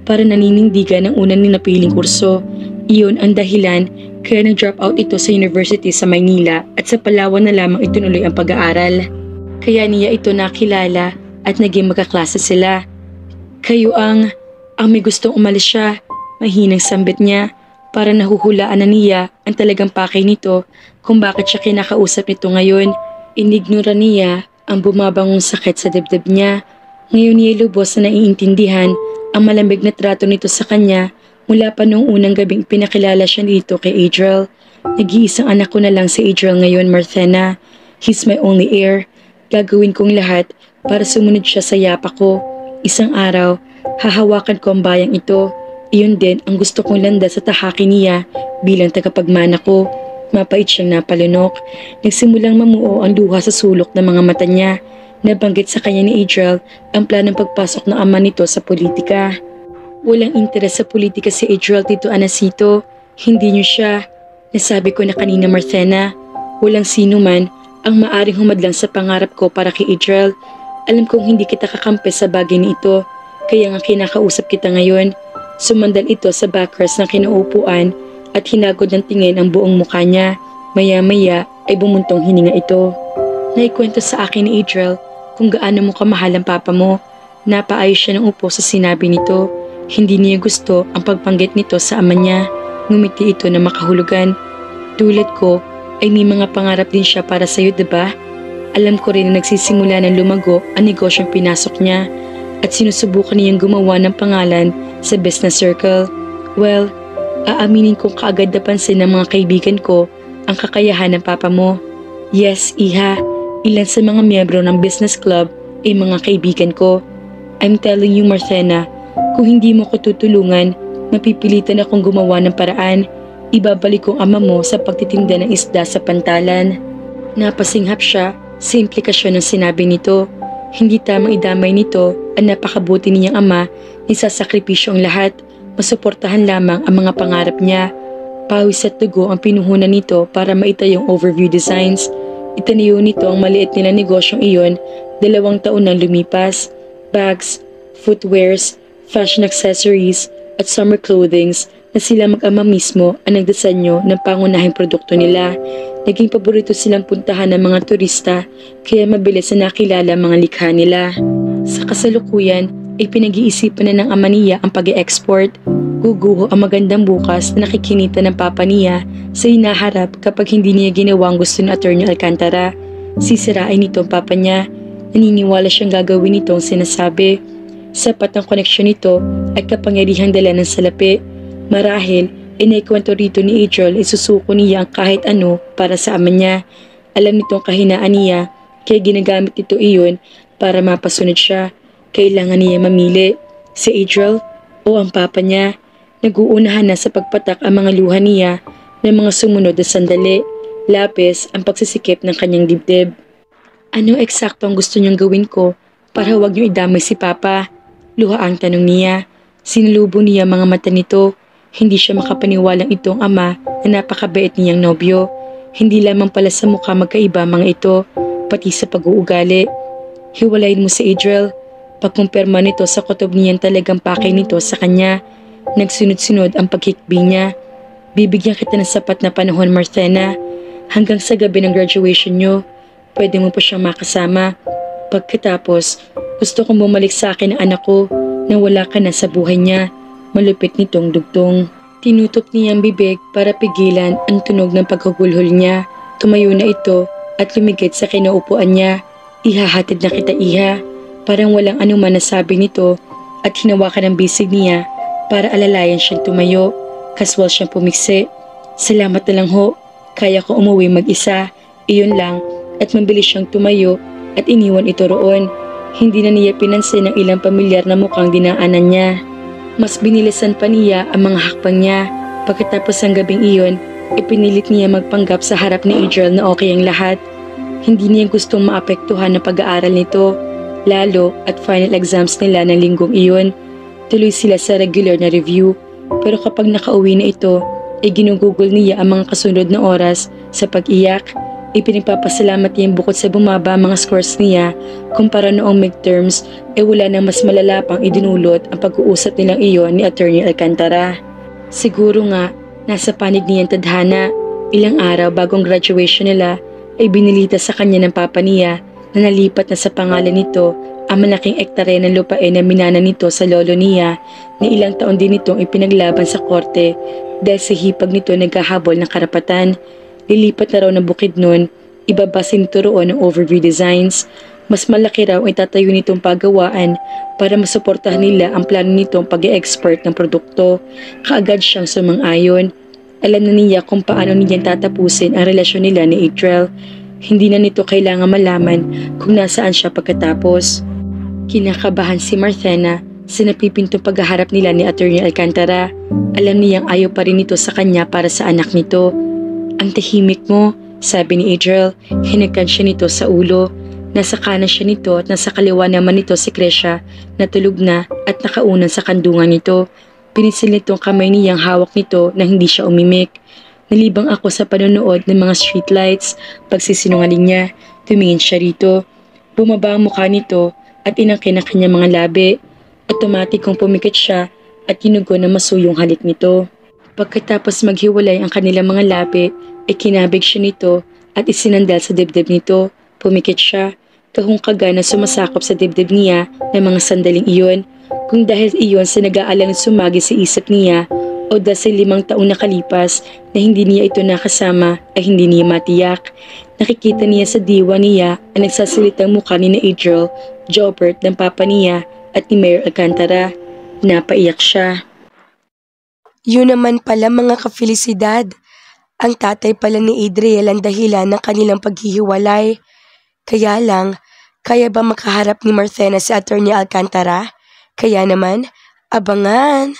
Speaker 2: para naninindigan ng unang ninapiling kurso. Iyon ang dahilan kaya nag-drop out ito sa university sa Maynila at sa Palawan na lamang itunuloy ang pag-aaral. Kaya niya ito nakilala at naging magkaklase sila. Kayo ang may gustong umalis siya, mahinang sambit niya, para nahuhulaan na niya ang talagang pakay nito kung bakit siya kinakausap nito ngayon. Inignora niya ang bumabangong sakit sa dibdib niya. Ngayon niya lubos na naiintindihan ang malamig na trato nito sa kanya mula pa noong unang gabing pinakilala siya dito kay Adriel. Nag-iisang anak ko na lang si Adriel ngayon, Marthena. He's my only heir. Gagawin kong lahat para sumunod siya sa yapa ko. Isang araw, hahawakan ko ang bayang ito. Iyon din ang gusto kong landas sa tahaki niya bilang tagapagmana ko. Mapait siyang napalunok. Nagsimulang mamuo ang luha sa sulok ng mga mata niya. Nabanggit sa kanya ni Adriel ang planong pagpasok ng ama nito sa politika. Walang interes sa politika si Adriel, Tito Anacito. Hindi niyo siya. Nasabi ko na kanina, Marthena. Walang sino man ang maaring humadlang sa pangarap ko para kay Adriel. Alam kong hindi kita kakampi sa bagay na ito. Kaya nga kinakausap kita ngayon. Sumandal ito sa backrest ng kinaupuan at hinagod ng tingin ang buong mukha niya. Maya-maya ay bumuntong hininga ito. Naikwento sa akin ni Adriel kung gaano mo kamahal ang papa mo. Napaayos siya ng upo sa sinabi nito. Hindi niya gusto ang pagbanggit nito sa ama niya. Ngumiti ito na makahulugan. Tulad ko ay may mga pangarap din siya para sa'yo, diba? Alam ko rin na nagsisimula ng lumago ang negosyong pinasok niya at sinusubukan niyang gumawa ng pangalan sa business circle. Well, aaminin kong kaagad napansin ng mga kaibigan ko ang kakayahan ng papa mo. Yes, iha, ilan sa mga miyembro ng business club ay mga kaibigan ko. I'm telling you, Marthena, kung hindi mo ko tutulungan, mapipilitan akong gumawa ng paraan. Ibabalik kong ama mo sa pagtitinda ng isda sa pantalan. Napasinghap siya sa implikasyon ng sinabi nito. Hindi tamang idamay nito ang napakabuti niyang ama ni sasakripisyo ang lahat. Masuportahan lamang ang mga pangarap niya. Pawis at dugo ang pinuhunan nito para maitayong overview designs. Itanayo nito ang maliit nila negosyong iyon 2 taon nang lumipas. Bags, footwears, fashion accessories at summer clothings na sila mag-ama mismo ang nagdisenyo ng pangunahing produkto nila. Naging paborito silang puntahan ng mga turista kaya mabilis na nakilala ang mga likha nila. Sa kasalukuyan ay pinag-iisipan na ng ama niya ang pag-e-export. Guguho ang magandang bukas na nakikinita ng papa niya sa hinaharap kapag hindi niya ginawa ang gusto ng Atty. Alcantara. Sisirain nito ang papa niya. Naniniwala siyang gagawin nito ang sinasabi. Sapat ang koneksyon nito at kapangyarihang dala ng salapi. Marahil, inaikwento rito ni Adriel isusuko niya ang kahit ano para sa ama niya. Alam nitong kahinaan niya, kaya ginagamit nito iyon para mapasunod siya. Kailangan niya mamili, si Adriel o ang papa niya. Nag-uunahan na sa pagpatak ang mga luha niya ng mga sumunod na sandali. Lapis ang pagsisikip ng kanyang dibdib. Ano eksakto ang gusto niyang gawin ko para huwag niyo idamay si papa? Luha ang tanong niya. Sinulubong niya mga mata nito. Hindi siya makapaniwalang itong ama na napakabait niyang nobyo. Hindi lamang pala sa mukha magkaiba mga ito, pati sa pag-uugali. Hiwalayin mo si Adriel. Pagkumpirma nito sa kutob niyang talagang pakay nito sa kanya. Nagsunod-sunod ang paghikbi niya. Bibigyan kita ng sapat na panahon, Marthena. Hanggang sa gabi ng graduation niyo, pwede mo pa siyang makasama. Pagkatapos, gusto kong bumalik sa akin ang anak ko na wala ka na sa buhay niya. Malupit nitong dugtong. Tinutok niya ang bibig para pigilan ang tunog ng pagkagulhol niya. Tumayo na ito at lumigit sa kinaupuan niya. Ihahatid na kita, iha. Parang walang anuman nasabi nito at hinawakan ng bisig niya para alalayan siyang tumayo. Kaswal siyang pumiksi. Salamat na lang ho. Kaya ko umuwi mag-isa. Iyon lang. At mabilis siyang tumayo at iniwan ito roon. Hindi na niya pinansin ang ilang pamilyar na mukhang dinaanan niya. Mas binilisan pa niya ang mga hakbang niya. Pagkatapos ng gabing iyon, ipinilit niya magpanggap sa harap ni Adriel na okay ang lahat. Hindi niya gustong maapektuhan ang pag-aaral nito, lalo at final exams nila ng linggong iyon. Tuloy sila sa regular na review, pero kapag nakauwi na ito, ay ginugugol niya ang mga kasunod na oras sa pag-iyak. Ipinagpapasalamat niya bukod sa bumaba mga scores niya kumpara noong midterms ay wala nang mas malala pang idinulot ang pag-uusap nilang iyon ni Attorney Alcantara. Siguro nga, nasa panig niyang tadhana. Ilang araw bagong graduation nila ay binilita sa kanya ng papa niya na nalipat na sa pangalan nito ang malaking ektarya ng lupain na minana nito sa lolo niya na ilang taon din itong ipinaglaban sa korte dahil sa hipag nito naghahabol ng karapatan. Lilipat na raw ng bukid nun, ibabasin nito roon ng overview designs. Mas malaki raw ang itatayo nitong pagawaan para masuportahan nila ang plano nitong pag-e-export ng produkto. Kaagad siyang sumang-ayon. Alam na niya kung paano niyang tatapusin ang relasyon nila ni Adriel. Hindi na nito kailangan malaman kung nasaan siya pagkatapos. Kinakabahan si Marthena sa napipintong paghaharap nila ni Attorney Alcantara. Alam niyang ayaw pa rin nito sa kanya para sa anak nito. Ang tahimik mo, sabi ni Adriel. Hinagkan siya nito sa ulo. Nasa kanan siya nito at nasa kaliwa naman nito si Krisha na tulog na at nakaunan sa kandungan nito. Pinisil nitong kamay niyang hawak nito na hindi siya umimik. Nalibang ako sa panonood ng mga streetlights. Pagsisinungaling niya, tumingin siya rito. Bumaba ang mukha nito at inangkin ang kanyang mga labi. Otomatikong pumikit siya at ginugo na masuyong halik nito. Pagkatapos maghiwalay ang kanilang mga labi, ay kinabig siya nito at isinandal sa dibdib nito. Pumikit siya. Kahungkaga na sumasakop sa dibdib niya ng mga sandaling iyon. Kung dahil iyon sa nag-aalang sumagi sa isip niya o dahil 5 taong nakalipas na hindi niya ito nakasama ay hindi niya matiyak. Nakikita niya sa diwa niya ang nagsasalitang mukha ni Adriel, Jobert ng papa niya at ni Mayor Alcantara. Napaiyak siya.
Speaker 1: Yun naman pala mga kafelisidad. Ang tatay pala ni Adriel ang dahilan ng kanilang paghihiwalay. Kaya lang, kaya ba makaharap ni Marthena si Attorney Alcantara? Kaya naman, abangan!